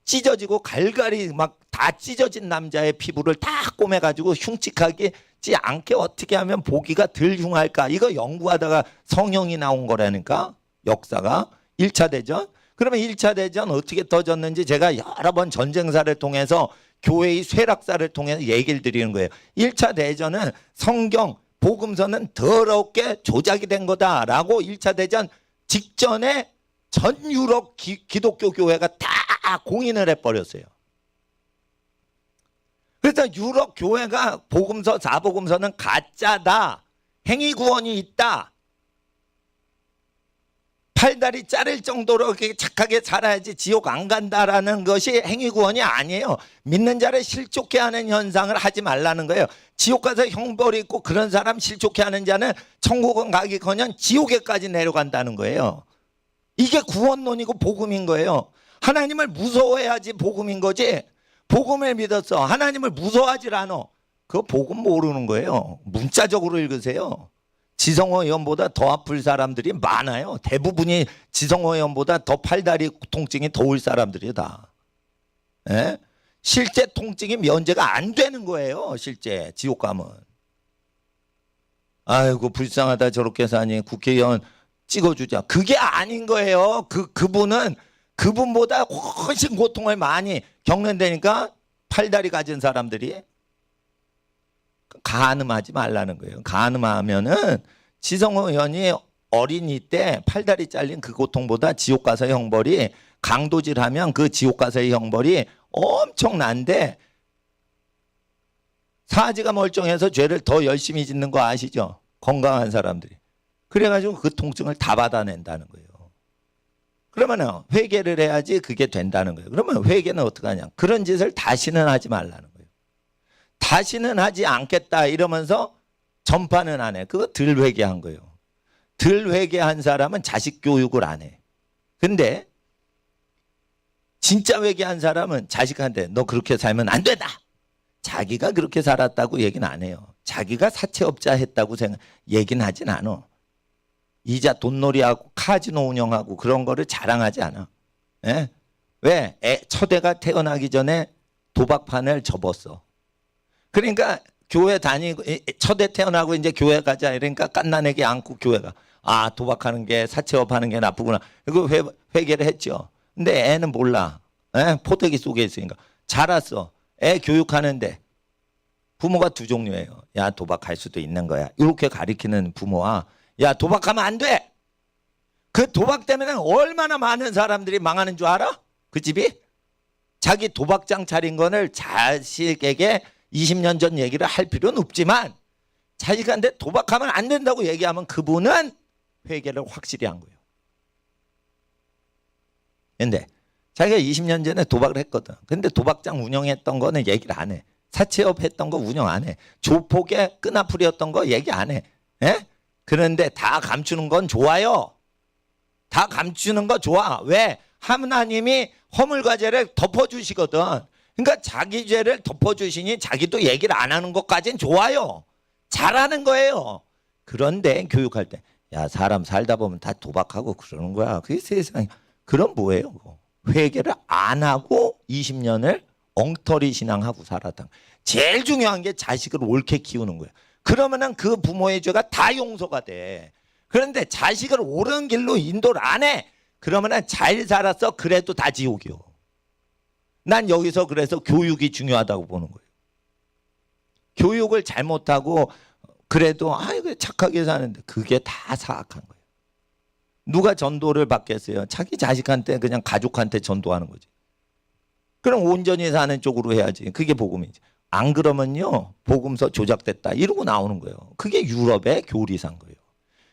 찢어지고 갈갈이 막 다 찢어진 남자의 피부를 다 꼬매가지고 흉측하게 지 않게 어떻게 하면 보기가 덜 흉할까. 이거 연구하다가 성형이 나온 거라니까. 역사가. 1차 대전. 그러면 1차 대전 어떻게 터졌는지 제가 여러 번 전쟁사를 통해서 교회의 쇠락사를 통해서 얘기를 드리는 거예요. 1차 대전은 성경, 복음서는 더럽게 조작이 된 거다라고 1차 대전 직전에 전 유럽 기독교 교회가 다 공인을 해버렸어요. 그래서 유럽 교회가 복음서, 사복음서는 가짜다. 행위 구원이 있다. 팔다리 자를 정도로 그렇게 착하게 살아야지 지옥 안 간다라는 것이 행위 구원이 아니에요. 믿는 자를 실족해 하는 현상을 하지 말라는 거예요. 지옥 가서 형벌이 있고 그런 사람 실족해 하는 자는 천국은 가기커녕 지옥에까지 내려간다는 거예요. 이게 구원론이고 복음인 거예요. 하나님을 무서워해야지 복음인 거지. 복음을 믿었어. 하나님을 무서워하질 않아. 그거 복음 모르는 거예요. 문자적으로 읽으세요. 지성호 의원보다 더 아플 사람들이 많아요. 대부분이 지성호 의원보다 더 팔다리 통증이 더 올 사람들이 다. 예? 실제 통증이 면제가 안 되는 거예요. 실제 지옥 가면. 아이고 불쌍하다 저렇게 사니 국회의원 찍어주자. 그게 아닌 거예요. 그분보다 훨씬 고통을 많이 겪는다니까 팔다리 가진 사람들이. 간음하지 말라는 거예요. 간음하면은 지성호 의원이 어린이 때 팔다리 잘린 그 고통보다 지옥 가서 형벌이 강도질하면 그 지옥 가서의 형벌이 엄청난데 사지가 멀쩡해서 죄를 더 열심히 짓는 거 아시죠? 건강한 사람들이. 그래가지고 그 통증을 다 받아낸다는 거예요. 그러면 회개를 해야지 그게 된다는 거예요. 그러면 회개는 어떻게 하냐? 그런 짓을 다시는 하지 말라는 거예요. 다시는 하지 않겠다 이러면서 전파는 안 해. 그거 덜 회개한 거예요. 덜 회개한 사람은 자식 교육을 안 해. 근데 진짜 회개한 사람은 자식한테 너 그렇게 살면 안 된다. 자기가 그렇게 살았다고 얘기는 안 해요. 자기가 사채업자 했다고 얘기는 하진 않아. 이자 돈놀이하고 카지노 운영하고 그런 거를 자랑하지 않아. 예? 왜? 첫애가 태어나기 전에 도박판을 접었어. 그러니까 교회 다니고 첫애 태어나고 이제 교회 가자 이러니까 갓난애기 안고 교회가 도박하는 게 사채업하는 게 나쁘구나. 이거 회개를 했죠. 근데 애는 몰라. 포대기 속에 있으니까 자랐어. 애 교육하는데 부모가 두 종류예요. 야 도박할 수도 있는 거야. 이렇게 가리키는 부모와 야 도박하면 안 돼. 그 도박 때문에 얼마나 많은 사람들이 망하는 줄 알아? 그 집이? 자기 도박장 차린 거를 자식에게 20년 전 얘기를 할 필요는 없지만 자식한테 도박하면 안 된다고 얘기하면 그분은 회개를 확실히 한 거예요. 근데 자기가 20년 전에 도박을 했거든. 근데 도박장 운영했던 거는 얘기를 안 해. 사채업 했던 거 운영 안 해. 조폭의 끈아풀이었던 거 얘기 안 해. 예? 그런데 다 감추는 건 좋아요. 다 감추는 거 좋아. 왜? 하나님이 허물과죄를 덮어주시거든. 그러니까 자기 죄를 덮어주시니 자기도 얘기를 안 하는 것까지는 좋아요. 잘하는 거예요. 그런데 교육할 때 야 사람 살다 보면 다 도박하고 그러는 거야. 그게 세상에. 그럼 뭐예요? 회개를 안 하고 20년을 엉터리 신앙하고 살았다. 제일 중요한 게 자식을 옳게 키우는 거예요. 그러면은 그 부모의 죄가 다 용서가 돼. 그런데 자식을 옳은 길로 인도를 안 해. 그러면은 잘 살았어. 그래도 다 지옥이요. 난 여기서 그래서 교육이 중요하다고 보는 거예요. 교육을 잘못하고 그래도 아이고 착하게 사는데 그게 다 사악한 거예요. 누가 전도를 받겠어요? 자기 자식한테 그냥 가족한테 전도하는 거지. 그럼 온전히 사는 쪽으로 해야지. 그게 복음이지. 안 그러면요 복음서 조작됐다 이러고 나오는 거예요. 그게 유럽의 교리사인 거예요.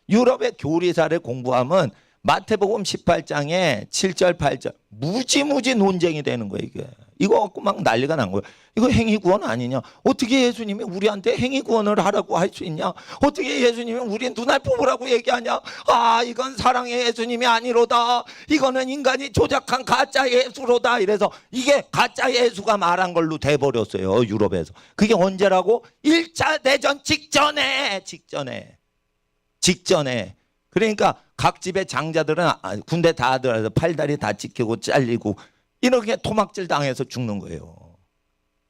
유럽의 교리사를 공부하면 마태복음 18장에 7절 8절 무지무지 논쟁이 되는 거예요. 이거 갖고 막 난리가 난 거예요. 이거 행위구원 아니냐. 어떻게 예수님이 우리한테 행위구원을 하라고 할 수 있냐. 어떻게 예수님이 우리 눈알 뽑으라고 얘기하냐. 이건 사랑의 예수님이 아니로다. 이거는 인간이 조작한 가짜 예수로다. 이래서 이게 가짜 예수가 말한 걸로 돼버렸어요. 유럽에서. 그게 언제라고? 1차 대전 직전에. 그러니까 각 집의 장자들은 군대 다 들어서 팔다리 다 찍히고 잘리고 이렇게 토막질 당해서 죽는 거예요.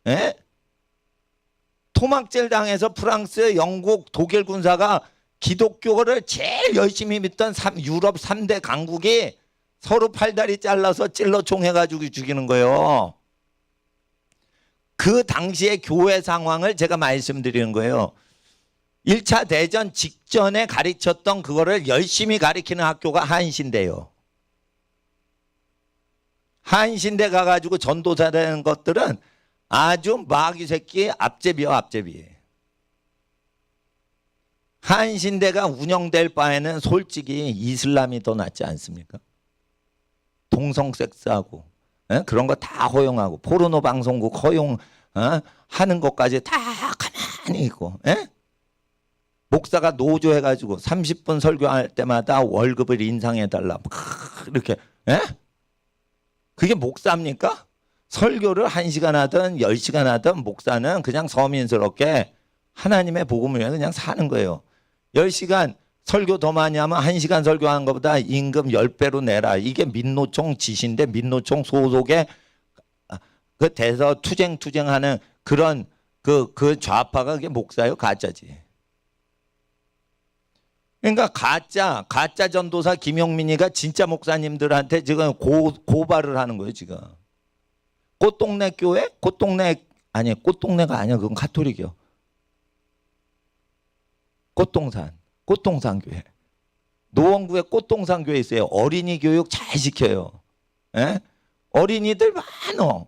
예? 토막질 당해서 프랑스, 영국, 독일 군사가 기독교를 제일 열심히 믿던 유럽 3대 강국이 서로 팔다리 잘라서 찔러 총해가지고 죽이는 거예요. 그 당시의 교회 상황을 제가 말씀드리는 거예요. 1차 대전 직전에 가르쳤던 그거를 열심히 가르치는 학교가 한신대요. 한신대 가가지고 전도사 되는 것들은 아주 마귀 새끼 앞제비요, 앞제비. 한신대가 운영될 바에는 솔직히 이슬람이 더 낫지 않습니까? 동성 섹스하고 그런 거 다 허용하고 포르노 방송국 허용 하는 것까지 다 가만히 있고 목사가 노조해가지고 30분 설교할 때마다 월급을 인상해달라 이렇게 그게 목사입니까? 설교를 1시간 하든 10시간 하든 목사는 그냥 서민스럽게 하나님의 복음을 위해서 그냥 사는 거예요. 10시간 설교 더 많이 하면 1시간 설교하는 것보다 임금 10배로 내라. 이게 민노총 지시인데 민노총 소속의 그 대서 투쟁하는 그런 그 좌파가 그게 목사예요? 가짜지. 그러니까 가짜 전도사 김용민이가 진짜 목사님들한테 지금 고발을 하는 거예요, 지금. 꽃동네 교회? 꽃동네가 아니야. 그건 가톨릭이요. 꽃동산 교회. 노원구에 꽃동산 교회 있어요. 어린이 교육 잘 시켜요. 어린이들 많어.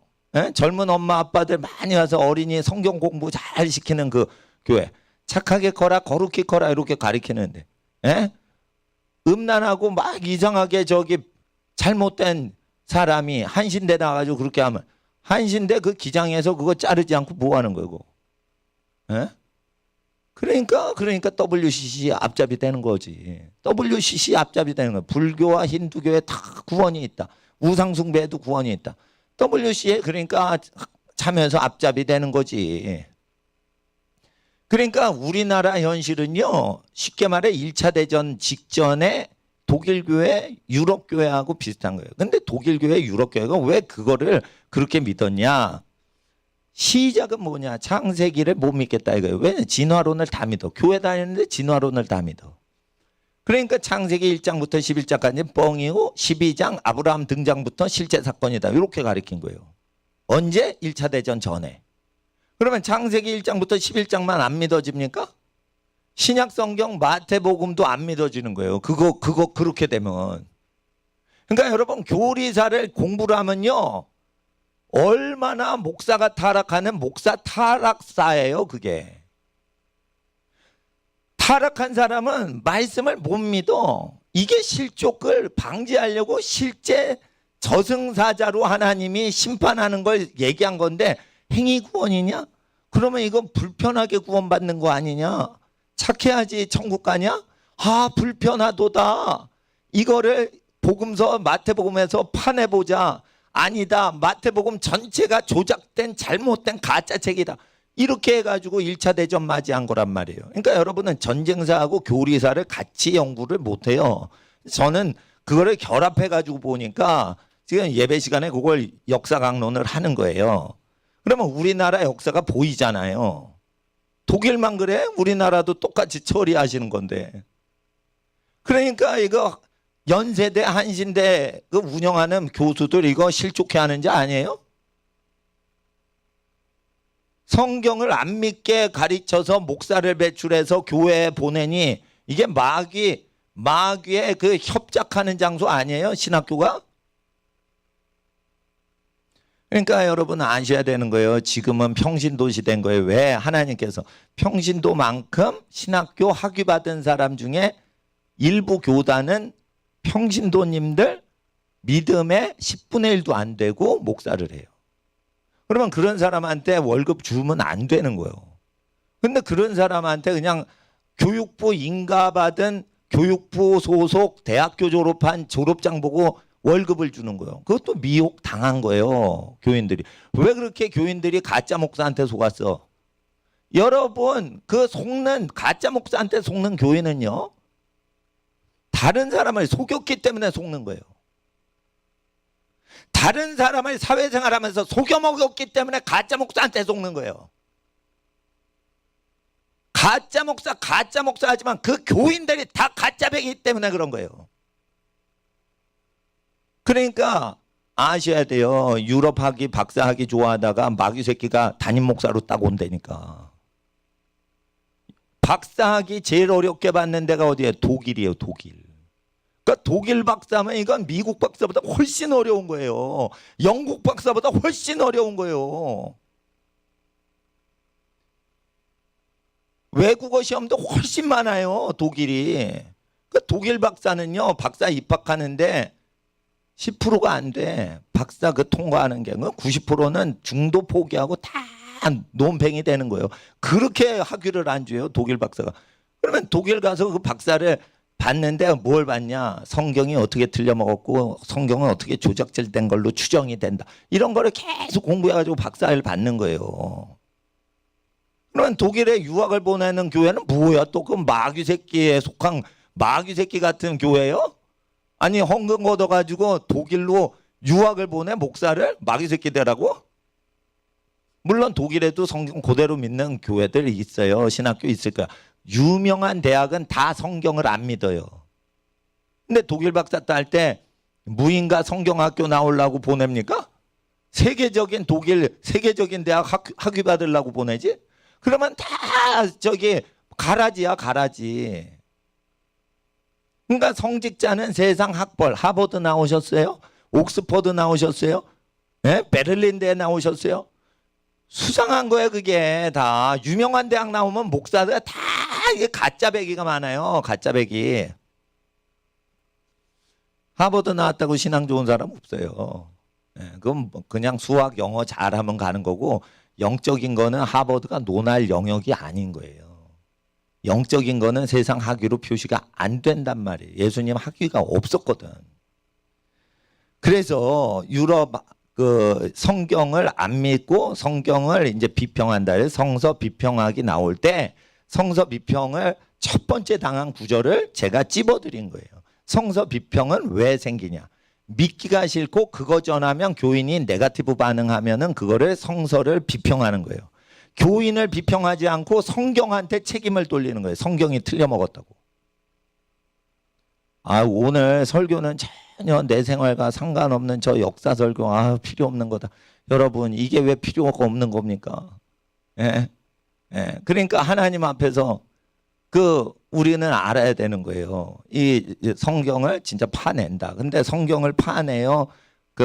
젊은 엄마 아빠들 많이 와서 어린이 성경 공부 잘 시키는 그 교회. 착하게 커라, 거룩히 커라 이렇게 가르치는데. 음란하고 막 이상하게 저기 잘못된 사람이 한신대 나가지고 그렇게 하면 한신대 그 기장에서 그거 자르지 않고 뭐 하는 거고? 그러니까 WCC 앞잡이 되는 거지. WCC 앞잡이 되는 거야. 불교와 힌두교에 다 구원이 있다. 우상숭배에도 구원이 있다. WCC에 그러니까 참여해서 앞잡이 되는 거지. 그러니까 우리나라 현실은요. 쉽게 말해 1차 대전 직전에 독일 교회, 유럽 교회하고 비슷한 거예요. 근데 독일 교회, 유럽 교회가 왜 그거를 그렇게 믿었냐? 시작은 뭐냐? 창세기를 못 믿겠다 이거예요. 왜? 진화론을 다 믿어. 교회 다니는데 진화론을 다 믿어. 그러니까 창세기 1장부터 11장까지 뻥이고 12장 아브라함 등장부터 실제 사건이다. 이렇게 가르친 거예요. 언제? 1차 대전 전에. 그러면 창세기 1장부터 11장만 안 믿어집니까? 신약 성경 마태복음도 안 믿어지는 거예요. 그거 그렇게 되면. 그러니까 여러분 교리사를 공부를 하면요. 얼마나 목사가 타락하는 목사 타락사예요, 그게. 타락한 사람은 말씀을 못 믿어. 이게 실족을 방지하려고 실제 저승사자로 하나님이 심판하는 걸 얘기한 건데 행위 구원이냐? 그러면 이건 불편하게 구원받는 거 아니냐? 착해야지 천국 가냐? 아, 불편하도다. 이거를 복음서 마태복음에서 파내보자. 아니다. 마태복음 전체가 조작된 잘못된 가짜 책이다. 이렇게 해가지고 1차 대전 맞이한 거란 말이에요. 그러니까 여러분은 전쟁사하고 교리사를 같이 연구를 못해요. 저는 그거를 결합해가지고 보니까 지금 예배 시간에 그걸 역사 강론을 하는 거예요. 그러면 우리나라 역사가 보이잖아요. 독일만 그래? 우리나라도 똑같이 처리하시는 건데. 그러니까 이거 연세대 한신대 그 운영하는 교수들 이거 실족해 하는 자 아니에요? 성경을 안 믿게 가르쳐서 목사를 배출해서 교회에 보내니 이게 마귀의 그 협작하는 장소 아니에요? 신학교가? 그러니까 여러분 아셔야 되는 거예요. 지금은 평신도 시대인 거예요. 왜? 하나님께서 평신도만큼 신학교 학위받은 사람 중에 일부 교단은 평신도님들 믿음의 10분의 1도 안 되고 목사를 해요. 그러면 그런 사람한테 월급 주면 안 되는 거예요. 근데 그런 사람한테 그냥 교육부 인가받은 교육부 소속 대학교 졸업한 졸업장 보고 월급을 주는 거예요. 그것도 미혹 당한 거예요. 교인들이. 왜 그렇게 교인들이 가짜 목사한테 속았어? 여러분 그 속는 가짜 목사한테 속는 교인은요. 다른 사람을 속였기 때문에 속는 거예요. 다른 사람을 사회생활하면서 속여먹였기 때문에 가짜 목사한테 속는 거예요. 가짜 목사 하지만 그 교인들이 다 가짜배기 때문에 그런 거예요. 그러니까 아셔야 돼요. 유럽 학위 박사 학위 좋아하다가 마귀 새끼가 담임 목사로 딱 온다니까. 박사 학위 제일 어렵게 받는 데가 어디예요? 독일이에요. 독일. 그러니까 독일 박사면 이건 미국 박사보다 훨씬 어려운 거예요. 영국 박사보다 훨씬 어려운 거예요. 외국어 시험도 훨씬 많아요. 독일이. 그 독일 박사는요, 박사 입학하는데 10%가 안 돼. 박사 그 통과하는 게 90%는 중도 포기하고 다 논팽이 되는 거예요. 그렇게 학위를 안 줘요, 독일 박사가. 그러면 독일 가서 그 박사를 봤는데 뭘 봤냐? 성경이 어떻게 틀려먹었고 성경은 어떻게 조작질된 걸로 추정이 된다. 이런 거를 계속 공부해가지고 박사를 받는 거예요. 그러면 독일에 유학을 보내는 교회는 뭐야? 또 그 마귀 새끼에 속한 마귀 새끼 같은 교회요? 아니 헌금 걷어가지고 독일로 유학을 보내 목사를 마귀 새끼 되라고? 물론 독일에도 성경 그대로 믿는 교회들이 있어요. 신학교 있을 거야. 유명한 대학은 다 성경을 안 믿어요. 근데 독일 박사 딸 때 무인가 성경학교 나오려고 보냅니까? 세계적인 독일 세계적인 대학 학위 받으려고 보내지? 그러면 다 저기 가라지야 가라지. 그러니까 성직자는 세상 학벌 하버드 나오셨어요? 옥스퍼드 나오셨어요? 네? 베를린대 나오셨어요? 수상한 거예요. 그게 다 유명한 대학 나오면 목사들 다 이게 가짜배기가 많아요. 가짜배기. 하버드 나왔다고 신앙 좋은 사람 없어요. 네, 그건 그냥 수학 영어 잘하면 가는 거고 영적인 거는 하버드가 논할 영역이 아닌 거예요. 영적인 거는 세상 학위로 표시가 안 된단 말이에요. 예수님 학위가 없었거든. 그래서 유럽 그 성경을 안 믿고 성경을 이제 비평한다. 성서 비평학이 나올 때 성서 비평을 첫 번째 당한 구절을 제가 찝어드린 거예요. 성서 비평은 왜 생기냐? 믿기가 싫고 그거 전하면 교인이 네거티브 반응하면은 그거를 성서를 비평하는 거예요. 교인을 비평하지 않고 성경한테 책임을 돌리는 거예요. 성경이 틀려먹었다고. 아, 오늘 설교는 전혀 내 생활과 상관없는 저 역사 설교, 필요 없는 거다. 여러분, 이게 왜 필요가 없는 겁니까? 예? 예. 그러니까 하나님 앞에서 우리는 알아야 되는 거예요. 이 성경을 진짜 파낸다. 근데 성경을 파내요.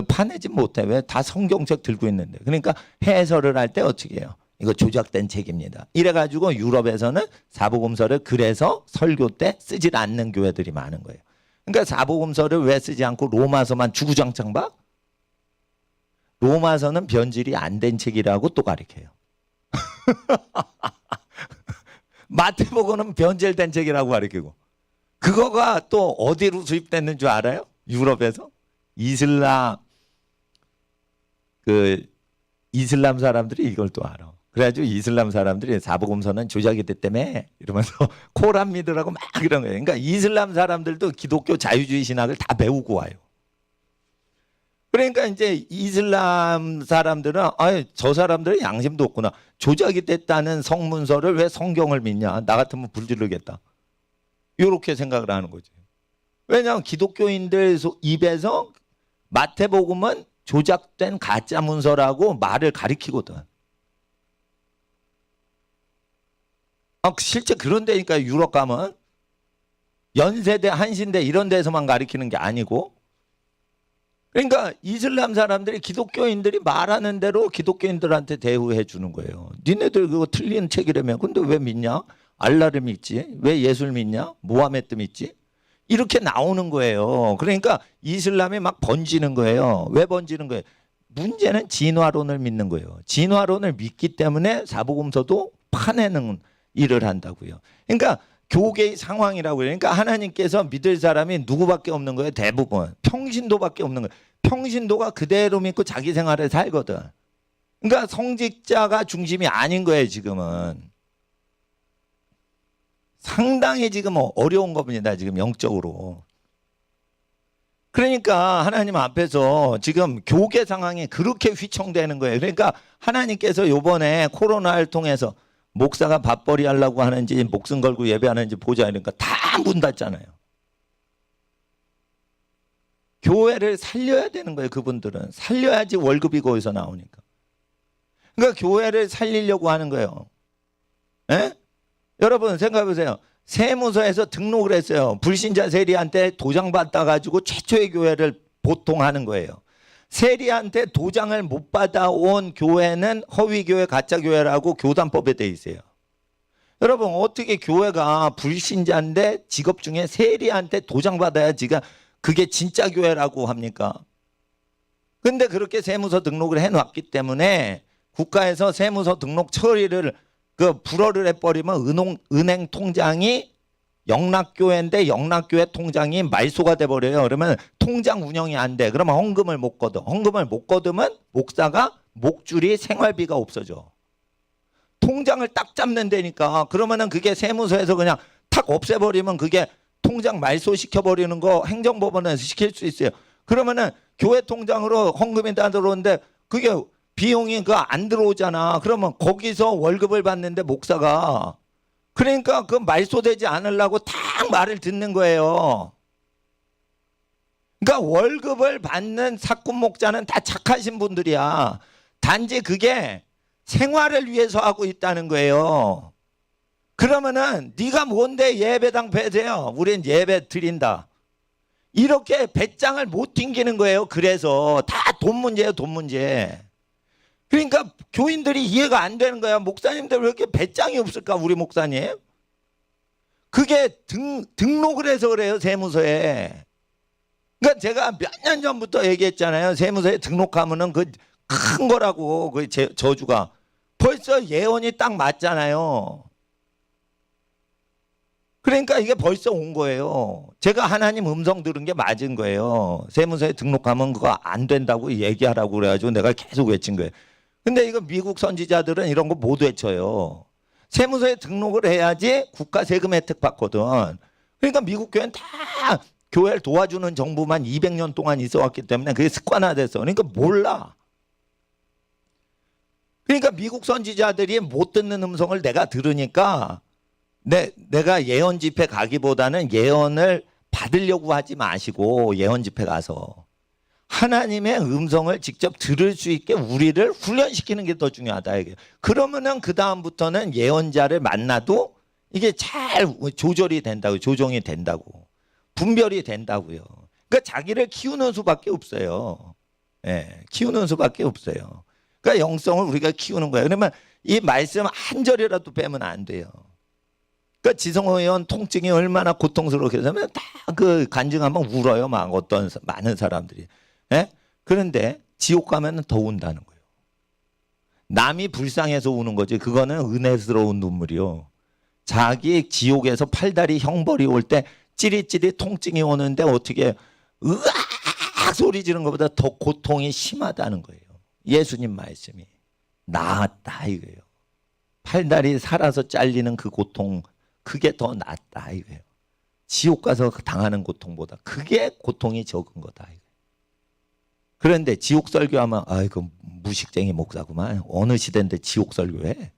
파내지 못해. 왜? 다 성경책 들고 있는데. 그러니까 해설을 할 때 어떻게 해요? 이거 조작된 책입니다. 이래가지고 유럽에서는 사복음서를 그래서 설교 때 쓰질 않는 교회들이 많은 거예요. 그러니까 사복음서를 왜 쓰지 않고 로마서만 주구장창 봐? 로마서는 변질이 안 된 책이라고 또 가르쳐요. 마태복음은 변질된 책이라고 가르치고. 그거가 또 어디로 수입됐는 줄 알아요? 유럽에서? 이슬람 사람들이 이걸 또 알아. 그래가지고 이슬람 사람들이 사복음서는 조작이 됐다며 이러면서 코란 믿으라고 막 이런 거예요. 그러니까 이슬람 사람들도 기독교 자유주의 신학을 다 배우고 와요. 그러니까 이제 이슬람 사람들은 저 사람들은 양심도 없구나. 조작이 됐다는 성문서를 왜 성경을 믿냐. 나 같으면 불지르겠다. 이렇게 생각을 하는 거지. 왜냐하면 기독교인들 입에서 마태복음은 조작된 가짜 문서라고 말을 가리키거든. 실제 그런 데니까 유럽 가면 연세대, 한신대 이런 데서만 가리키는 게 아니고, 그러니까 이슬람 사람들이 기독교인들이 말하는 대로 기독교인들한테 대우해 주는 거예요. 니네들 그거 틀린 책이라며. 근데 왜 믿냐? 알라를 믿지? 왜 예수를 믿냐? 모하메드 믿지? 이렇게 나오는 거예요. 그러니까 이슬람이 막 번지는 거예요. 왜 번지는 거예요? 문제는 진화론을 믿는 거예요. 진화론을 믿기 때문에 사복음서도 파내는 일을 한다고요. 그러니까 교계의 상황이라고 해요. 그러니까 하나님께서 믿을 사람이 누구밖에 없는 거예요. 대부분 평신도밖에 없는 거예요. 평신도가 그대로 믿고 자기 생활을 살거든. 그러니까 성직자가 중심이 아닌 거예요. 지금은 상당히 지금 어려운 겁니다. 지금 영적으로. 그러니까 하나님 앞에서 지금 교계 상황이 그렇게 휘청되는 거예요. 그러니까 하나님께서 이번에 코로나를 통해서 목사가 밥벌이 하려고 하는지 목숨 걸고 예배하는지 보자 이러니까 다 문 닫잖아요. 교회를 살려야 되는 거예요. 그분들은 살려야지 월급이 거기서 나오니까. 그러니까 교회를 살리려고 하는 거예요. 에? 여러분 생각해 보세요. 세무서에서 등록을 했어요. 불신자 세리한테 도장 받아가지고 최초의 교회를 보통 하는 거예요. 세리한테 도장을 못 받아온 교회는 허위교회, 가짜교회라고 교단법에 돼 있어요. 여러분 어떻게 교회가 불신자인데 직업 중에 세리한테 도장받아야지가 그게 진짜 교회라고 합니까? 근데 그렇게 세무서 등록을 해놨기 때문에 국가에서 세무서 등록 처리를 불허를 해버리면 은행 통장이 영락교회인데 영락교회 통장이 말소가 돼버려요. 그러면 통장 운영이 안 돼. 그러면 헌금을 못 거둬. 헌금을 못 거두면 목사가 목줄이 생활비가 없어져. 통장을 딱 잡는 데니까. 그러면은 그게 세무서에서 그냥 탁 없애버리면 그게 통장 말소시켜버리는 거 행정법원에서 시킬 수 있어요. 그러면은 교회 통장으로 헌금이 다 들어오는데 그게 비용이 안 들어오잖아. 그러면 거기서 월급을 받는데 목사가 그러니까 그 말소되지 않으려고 딱 말을 듣는 거예요. 그러니까 월급을 받는 사꾼 목자는 다 착하신 분들이야. 단지 그게 생활을 위해서 하고 있다는 거예요. 그러면은 네가 뭔데 예배당 배세요? 우린 예배 드린다. 이렇게 배짱을 못 튕기는 거예요. 그래서 다 돈 문제예요. 돈 문제. 그러니까 교인들이 이해가 안 되는 거야. 목사님들 왜 이렇게 배짱이 없을까? 우리 목사님. 그게 등록을 해서 그래요. 세무서에. 그러니까 제가 몇 년 전부터 얘기했잖아요. 세무서에 등록하면은 그 큰 거라고 그 저주가. 벌써 예언이 딱 맞잖아요. 그러니까 이게 벌써 온 거예요. 제가 하나님 음성 들은 게 맞은 거예요. 세무서에 등록하면 그거 안 된다고 얘기하라고 그래가지고 내가 계속 외친 거예요. 근데 이거 미국 선지자들은 이런 거 못 외쳐요. 세무서에 등록을 해야지 국가 세금 혜택 받거든. 그러니까 미국 교회는 다 교회를 도와주는 정부만 200년 동안 있어 왔기 때문에 그게 습관화됐어. 그러니까 몰라. 그러니까 미국 선지자들이 못 듣는 음성을 내가 들으니까 내가 예언 집회 가기보다는 예언을 받으려고 하지 마시고 예언 집회 가서 하나님의 음성을 직접 들을 수 있게 우리를 훈련시키는 게 더 중요하다. 이게. 그러면은 그 다음부터는 예언자를 만나도 이게 잘 조절이 된다고, 조정이 된다고, 분별이 된다고요. 그러니까 자기를 키우는 수밖에 없어요. 예, 키우는 수밖에 없어요. 그러니까 영성을 우리가 키우는 거예요. 그러면 이 말씀 한 절이라도 빼면 안 돼요. 그러니까 지성호 의원 통증이 얼마나 고통스럽게 하면 다 그 간증하면 울어요. 막 어떤 많은 사람들이. 예? 그런데 지옥 가면은 더 운다는 거예요. 남이 불쌍해서 우는 거지. 그거는 은혜스러운 눈물이요. 자기 지옥에서 팔다리 형벌이 올 때 찌릿찌릿 통증이 오는데 어떻게 으악 소리 지르는 것보다 더 고통이 심하다는 거예요. 예수님 말씀이 나았다 이거예요. 팔다리 살아서 잘리는 그 고통 그게 더 낫다 이거예요. 지옥 가서 당하는 고통보다 그게 고통이 적은 거다 이거예요. 그런데 지옥 설교하면 아이고 무식쟁이 목사구만. 어느 시대인데 지옥 설교해?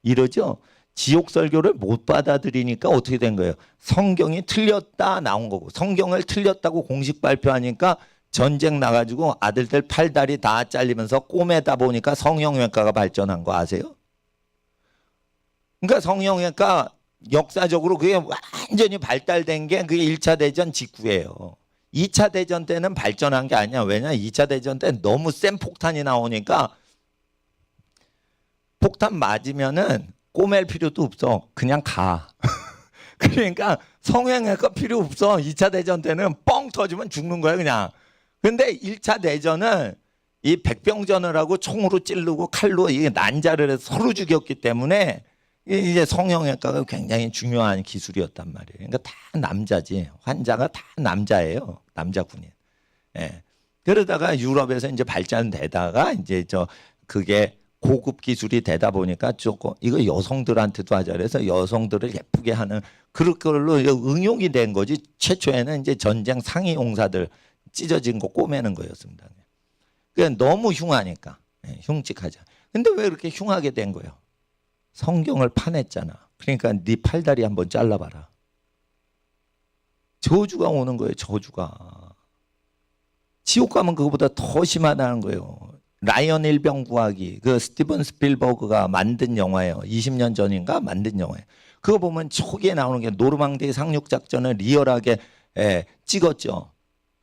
이러죠. 지옥 설교를 못 받아들이니까 어떻게 된 거예요? 성경이 틀렸다 나온 거고 성경을 틀렸다고 공식 발표하니까 전쟁 나가지고 아들들 팔다리 다 잘리면서 꼬매다 보니까 성형외과가 발전한 거 아세요? 그러니까 성형외과 역사적으로 그게 완전히 발달된 게 그게 1차 대전 직후예요. 2차 대전 때는 발전한 게 아니야. 왜냐? 2차 대전 때 너무 센 폭탄이 나오니까 폭탄 맞으면은 꼬맬 필요도 없어. 그냥 가. 그러니까 성형외과 필요 없어. 2차 대전 때는 뻥 터지면 죽는 거야 그냥. 근데 1차 대전은 이 백병전을 하고 총으로 찌르고 칼로 이게 난자를 해서 서로 죽였기 때문에 이제 성형외과가 굉장히 중요한 기술이었단 말이에요. 그러니까 다 남자지. 환자가 다 남자예요. 남자군인. 예. 그러다가 유럽에서 이제 발전되다가 이제 그게 고급 기술이 되다 보니까 조금 이거 여성들한테도 하자 그래서 여성들을 예쁘게 하는 그런 걸로 응용이 된 거지. 최초에는 이제 전쟁 상위 용사들 찢어진 거 꼬매는 거였습니다. 그러니까 너무 흉하니까. 예, 흉측하자. 근데 왜 그렇게 흉하게 된 거예요? 성경을 파냈잖아. 그러니까 네 팔다리 한번 잘라봐라. 저주가 오는 거예요. 저주가. 지옥 가면 그거보다 더 심하다는 거예요. 라이언 일병 구하기. 그 스티븐 스필버그가 만든 영화예요. 20년 전인가 만든 영화예요. 그거 보면 초기에 나오는 게 노르망디 상륙작전을 리얼하게 찍었죠.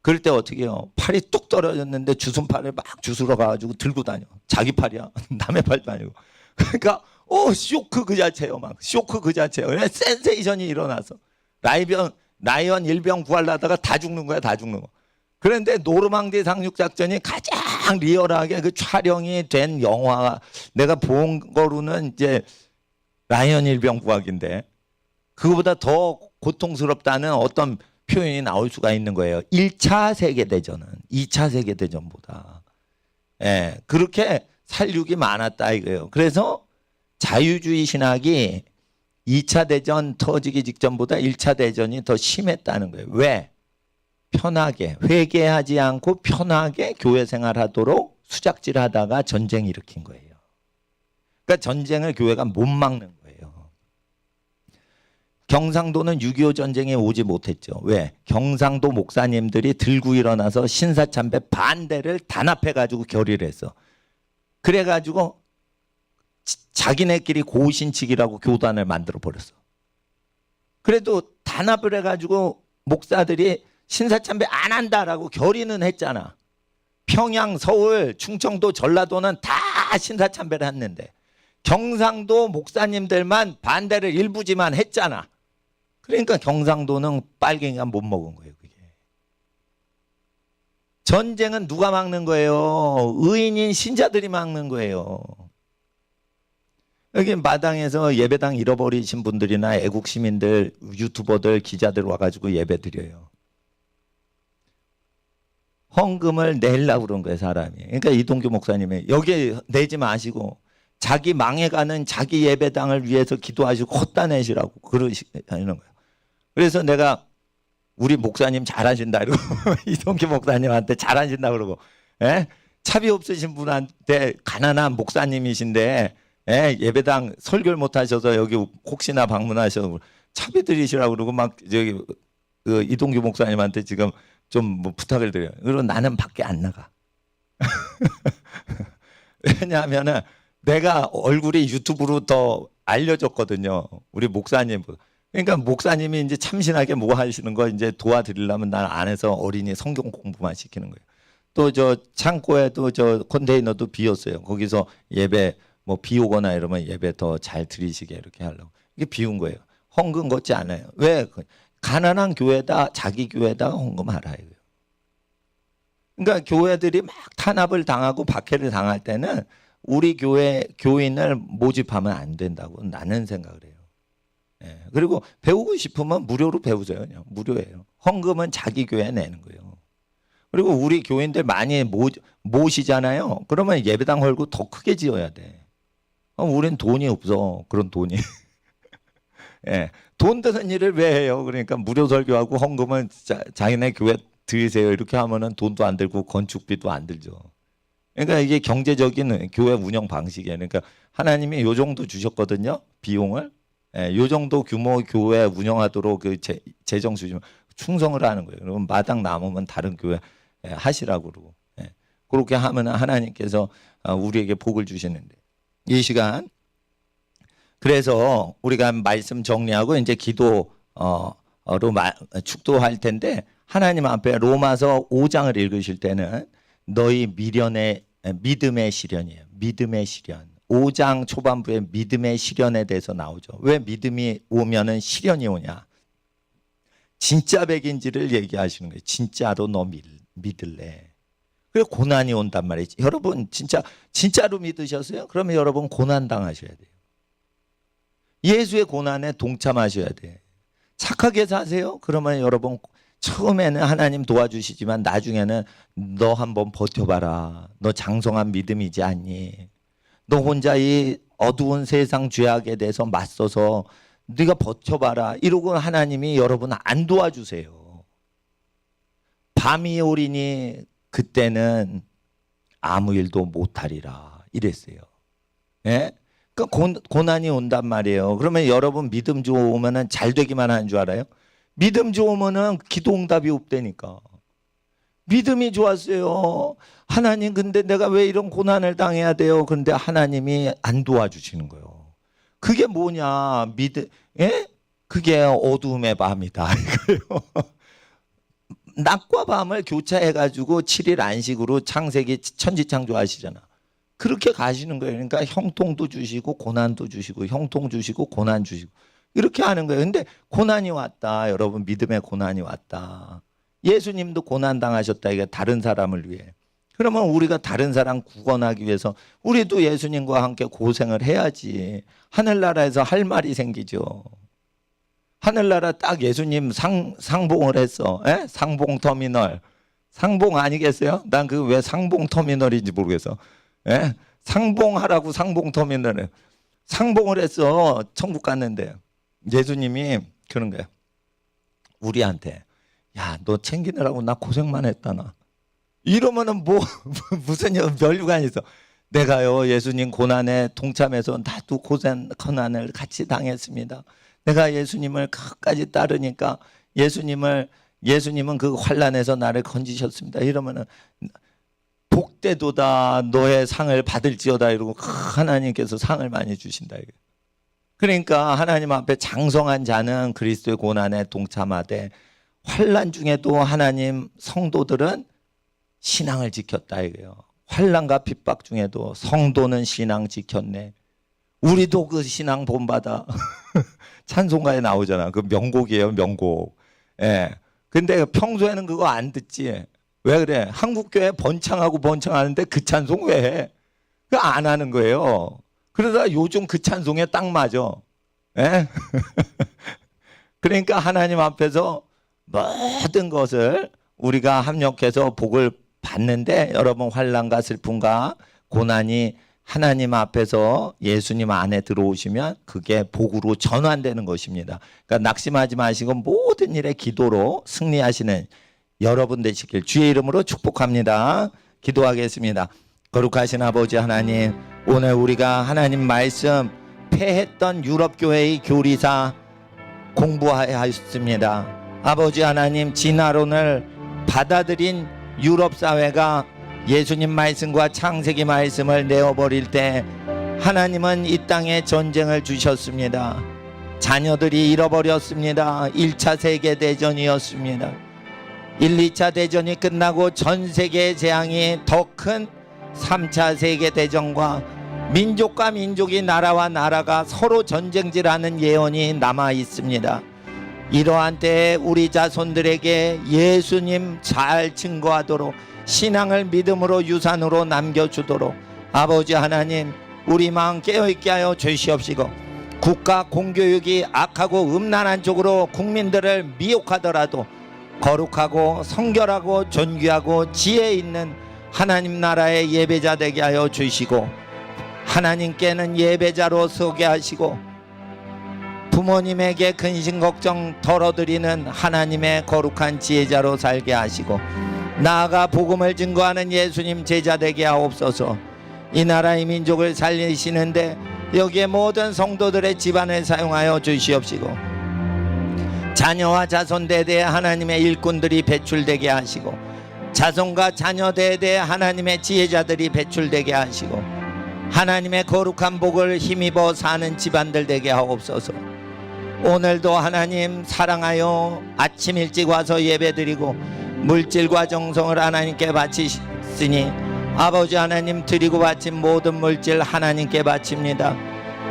그럴 때 어떻게 해요? 팔이 뚝 떨어졌는데 주순팔을 막 주스러 가가지고 들고 다녀. 자기 팔이야. 남의 팔도 아니고. 그러니까 쇼크 그 자체요. 막 쇼크 그 자체요. 그냥 센세이션이 일어나서 라이언 일병 구하려다가 다 죽는 거야, 다 죽는 거. 그런데 노르망디 상륙 작전이 가장 리얼하게 그 촬영이 된 영화 내가 본 거로는 이제 라이언 일병 구하기인데, 그거보다 더 고통스럽다는 어떤 표현이 나올 수가 있는 거예요. 1차 세계대전은 2차 세계대전보다 그렇게 살육이 많았다 이거예요. 그래서 자유주의 신학이 2차 대전 터지기 직전보다 1차 대전이 더 심했다는 거예요. 왜? 편하게 회개하지 않고 편하게 교회 생활하도록 수작질하다가 전쟁 일으킨 거예요. 그러니까 전쟁을 교회가 못 막는 거예요. 경상도는 6.25 전쟁에 오지 못했죠. 왜? 경상도 목사님들이 들고 일어나서 신사참배 반대를 단합해가지고 결의를 했어. 그래가지고 자기네끼리 고신칙이라고 교단을 만들어 버렸어. 그래도 단합을 해가지고 목사들이 신사참배 안 한다라고 결의는 했잖아. 평양, 서울, 충청도, 전라도는 다 신사참배를 했는데 경상도 목사님들만 반대를 일부지만 했잖아. 그러니까 경상도는 빨갱이가 못 먹은 거예요. 그게. 전쟁은 누가 막는 거예요? 의인인 신자들이 막는 거예요. 여기 마당에서 예배당 잃어버리신 분들이나 애국 시민들, 유튜버들, 기자들 와가지고 예배 드려요. 헌금을 내려고 그런 거예요, 사람이. 그러니까 이동규 목사님이 여기 내지 마시고 자기 망해가는 자기 예배당을 위해서 기도하시고 헛다 내시라고 그러시는 거예요. 그래서 내가 우리 목사님 잘하신다 이러고 이동규 목사님한테 잘하신다 그러고 차비 없으신 분한테 가난한 목사님이신데 예배당 설교를 못 하셔서 여기 혹시나 방문하셔서 차비 드리시라고 그러고 막 저기 그 이동규 목사님한테 지금 좀 뭐 부탁을 드려요. 그리고 나는 밖에 안 나가. 왜냐하면은 내가 얼굴이 유튜브로 더 알려졌거든요. 우리 목사님. 그러니까 목사님이 이제 참신하게 뭐 하시는 거 이제 도와드리려면 난 안에서 어린이 성경 공부만 시키는 거예요. 또 저 창고에도 저 컨테이너도 비었어요. 거기서 예배 뭐 비 오거나 이러면 예배 더 잘 드리시게 이렇게 하려고. 이게 비운 거예요. 헌금 걷지 않아요. 왜? 가난한 교회다, 자기 교회다 헌금하라 이거예요. 그러니까 교회들이 막 탄압을 당하고 박해를 당할 때는 우리 교회 교인을 모집하면 안 된다고 나는 생각을 해요. 그리고 배우고 싶으면 무료로 배우세요. 그냥 무료예요. 헌금은 자기 교회에 내는 거예요. 그리고 우리 교인들 많이 모시잖아요. 그러면 예배당 헐고 더 크게 지어야 돼. 우린 돈이 없어. 그런 돈이. 돈 드는 일을 왜 해요? 그러니까 무료 설교하고 헌금은 자기네 교회 드리세요. 이렇게 하면은 돈도 안 들고 건축비도 안 들죠. 그러니까 이게 경제적인 교회 운영 방식이에요. 그러니까 하나님이 요 정도 주셨거든요. 비용을. 요 정도 규모 교회 운영하도록 그 재정 주시면 충성을 하는 거예요. 그러면 마당 남으면 다른 교회 하시라고 그러고. 그렇게 하면 하나님께서 우리에게 복을 주시는데 이 시간 그래서 우리가 말씀 정리하고 이제 기도로 축도할 텐데 하나님 앞에 로마서 5장을 읽으실 때는 너희 미련의 믿음의 시련이에요. 믿음의 시련. 5장 초반부에 믿음의 시련에 대해서 나오죠. 왜 믿음이 오면은 시련이 오냐? 진짜 백인지를 얘기하시는 거예요. 진짜로 너 믿을래? 그리고 고난이 온단 말이지. 여러분 진짜로 믿으셨어요? 그러면 여러분 고난 당하셔야 돼요. 예수의 고난에 동참하셔야 돼. 착하게 사세요? 그러면 여러분 처음에는 하나님 도와주시지만 나중에는 너 한번 버텨봐라. 너 장성한 믿음이지 않니? 너 혼자 이 어두운 세상 죄악에 대해서 맞서서 네가 버텨봐라. 이러고 하나님이 여러분 안 도와주세요. 밤이 오리니 그때는 아무 일도 못하리라. 이랬어요. 예? 그러니까 고난이 온단 말이에요. 그러면 여러분 믿음 좋으면 잘 되기만 하는 줄 알아요? 믿음 좋으면 기도 응답이 없다니까. 믿음이 좋았어요. 하나님 근데 내가 왜 이런 고난을 당해야 돼요? 그런데 하나님이 안 도와주시는 거예요. 그게 뭐냐? 예? 그게 어두움의 밤이다. 이거예요. 낮과 밤을 교차해가지고 7일 안식으로 창세기 천지창조 하시잖아. 그렇게 가시는 거예요. 그러니까 형통도 주시고 고난도 주시고 형통 주시고 고난 주시고 이렇게 하는 거예요. 근데 고난이 왔다. 여러분, 믿음의 고난이 왔다. 예수님도 고난 당하셨다. 이게 다른 사람을 위해. 그러면 우리가 다른 사람 구원하기 위해서 우리도 예수님과 함께 고생을 해야지. 하늘나라에서 할 말이 생기죠. 하늘나라 딱 예수님 상봉을 했어. 에? 상봉터미널. 상봉 아니겠어요? 난 그 왜 상봉터미널인지 모르겠어. 에? 상봉하라고 상봉터미널을. 상봉을 했어. 천국 갔는데. 예수님이 그런 거예요. 우리한테. 야, 너 챙기느라고 나 고생만 했다 나. 이러면은 뭐 무슨 면류관이 있어. 내가요 예수님 고난에 동참해서 나도 고난을 같이 당했습니다. 내가 예수님을 끝까지 따르니까 예수님은 그 환난에서 나를 건지셨습니다. 이러면은 복되도다 너의 상을 받을지어다 이러고 하나님께서 상을 많이 주신다. 그러니까 하나님 앞에 장성한 자는 그리스도의 고난에 동참하되 환난 중에도 하나님 성도들은 신앙을 지켰다 이거예요. 환난과 핍박 중에도 성도는 신앙 지켰네. 우리도 그 신앙 본받아. 찬송가에 나오잖아. 그 명곡이에요, 명곡. 예. 근데 평소에는 그거 안 듣지. 왜 그래? 한국교회 번창하고 번창하는데 그 찬송 왜 해? 그거 안 하는 거예요. 그러다 요즘 그 찬송에 딱 맞아. 예? 그러니까 하나님 앞에서 모든 것을 우리가 합력해서 복을 받는데 여러분 환난과 슬픔과 고난이 하나님 앞에서 예수님 안에 들어오시면 그게 복으로 전환되는 것입니다. 그러니까 낙심하지 마시고 모든 일에 기도로 승리하시는 여러분 되시길 주의 이름으로 축복합니다. 기도하겠습니다. 거룩하신 아버지 하나님, 오늘 우리가 하나님 말씀 폐했던 유럽교회의 교리사 공부하였습니다. 아버지 하나님, 진화론을 받아들인 유럽 사회가 예수님 말씀과 창세기 말씀을 내어버릴 때 하나님은 이 땅에 전쟁을 주셨습니다. 자녀들이 잃어버렸습니다. 1차 세계대전이었습니다. 1, 2차 대전이 끝나고 전 세계의 재앙이 더 큰 3차 세계대전과 민족과 민족이 나라와 나라가 서로 전쟁질하는 예언이 남아 있습니다. 이러한 때에 우리 자손들에게 예수님 잘 증거하도록 신앙을 믿음으로 유산으로 남겨주도록 아버지 하나님 우리 마음 깨어있게 하여 주시옵시고 국가 공교육이 악하고 음란한 쪽으로 국민들을 미혹하더라도 거룩하고 성결하고 존귀하고 지혜 있는 하나님 나라의 예배자 되게 하여 주시고 하나님께는 예배자로 서게 하시고 부모님에게 근심 걱정 덜어드리는 하나님의 거룩한 지혜자로 살게 하시고 나아가 복음을 증거하는 예수님 제자 되게 하옵소서. 이 나라의 민족을 살리시는데 여기에 모든 성도들의 집안을 사용하여 주시옵시고 자녀와 자손 대대에 하나님의 일꾼들이 배출되게 하시고 자손과 자녀 대대에 하나님의 지혜자들이 배출되게 하시고 하나님의 거룩한 복을 힘입어 사는 집안들 되게 하옵소서. 오늘도 하나님 사랑하여 아침 일찍 와서 예배드리고 물질과 정성을 하나님께 바치시니 아버지 하나님 드리고 바친 모든 물질 하나님께 바칩니다.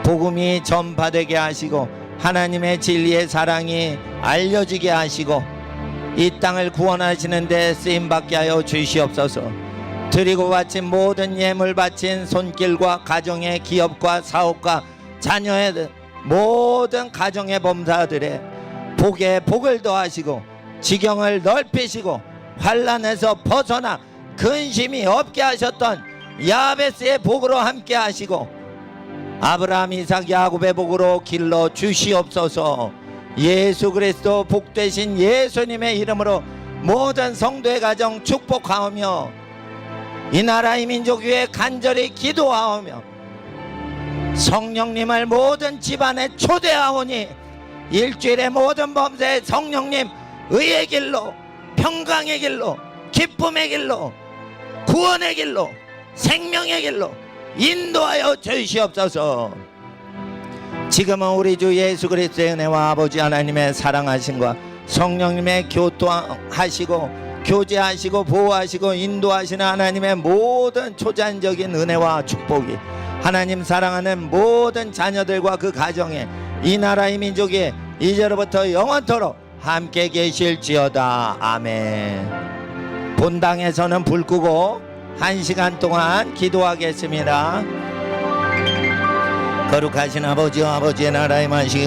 복음이 전파되게 하시고 하나님의 진리의 사랑이 알려지게 하시고 이 땅을 구원하시는 데 쓰임받게 하여 주시옵소서. 드리고 바친 모든 예물 바친 손길과 가정의 기업과 사업과 자녀의 모든 가정의 범사들의 복에 복을 더하시고 지경을 넓히시고 환난에서 벗어나 근심이 없게 하셨던 야베스의 복으로 함께 하시고 아브라함 이삭 야곱의 복으로 길러 주시옵소서. 예수 그리스도 복되신 예수님의 이름으로 모든 성도의 가정 축복하오며 이 나라의 민족 위에 간절히 기도하오며 성령님을 모든 집안에 초대하오니 일주일의 모든 범사에 성령님 의의 길로 평강의 길로 기쁨의 길로 구원의 길로 생명의 길로 인도하여 주시옵소서. 지금은 우리 주 예수 그리스도의 은혜와 아버지 하나님의 사랑하심과 성령님의 교통하시고 교제하시고 보호하시고 인도하시는 하나님의 모든 초자연적인 은혜와 축복이 하나님 사랑하는 모든 자녀들과 그 가정에 이 나라의 민족이 이제로부터 영원토록 함께 계실지어다. 아멘. 본당에서는 불 끄고 1시간 동안 기도하겠습니다. 거룩하신 아버지와 아버지의 나라의 만식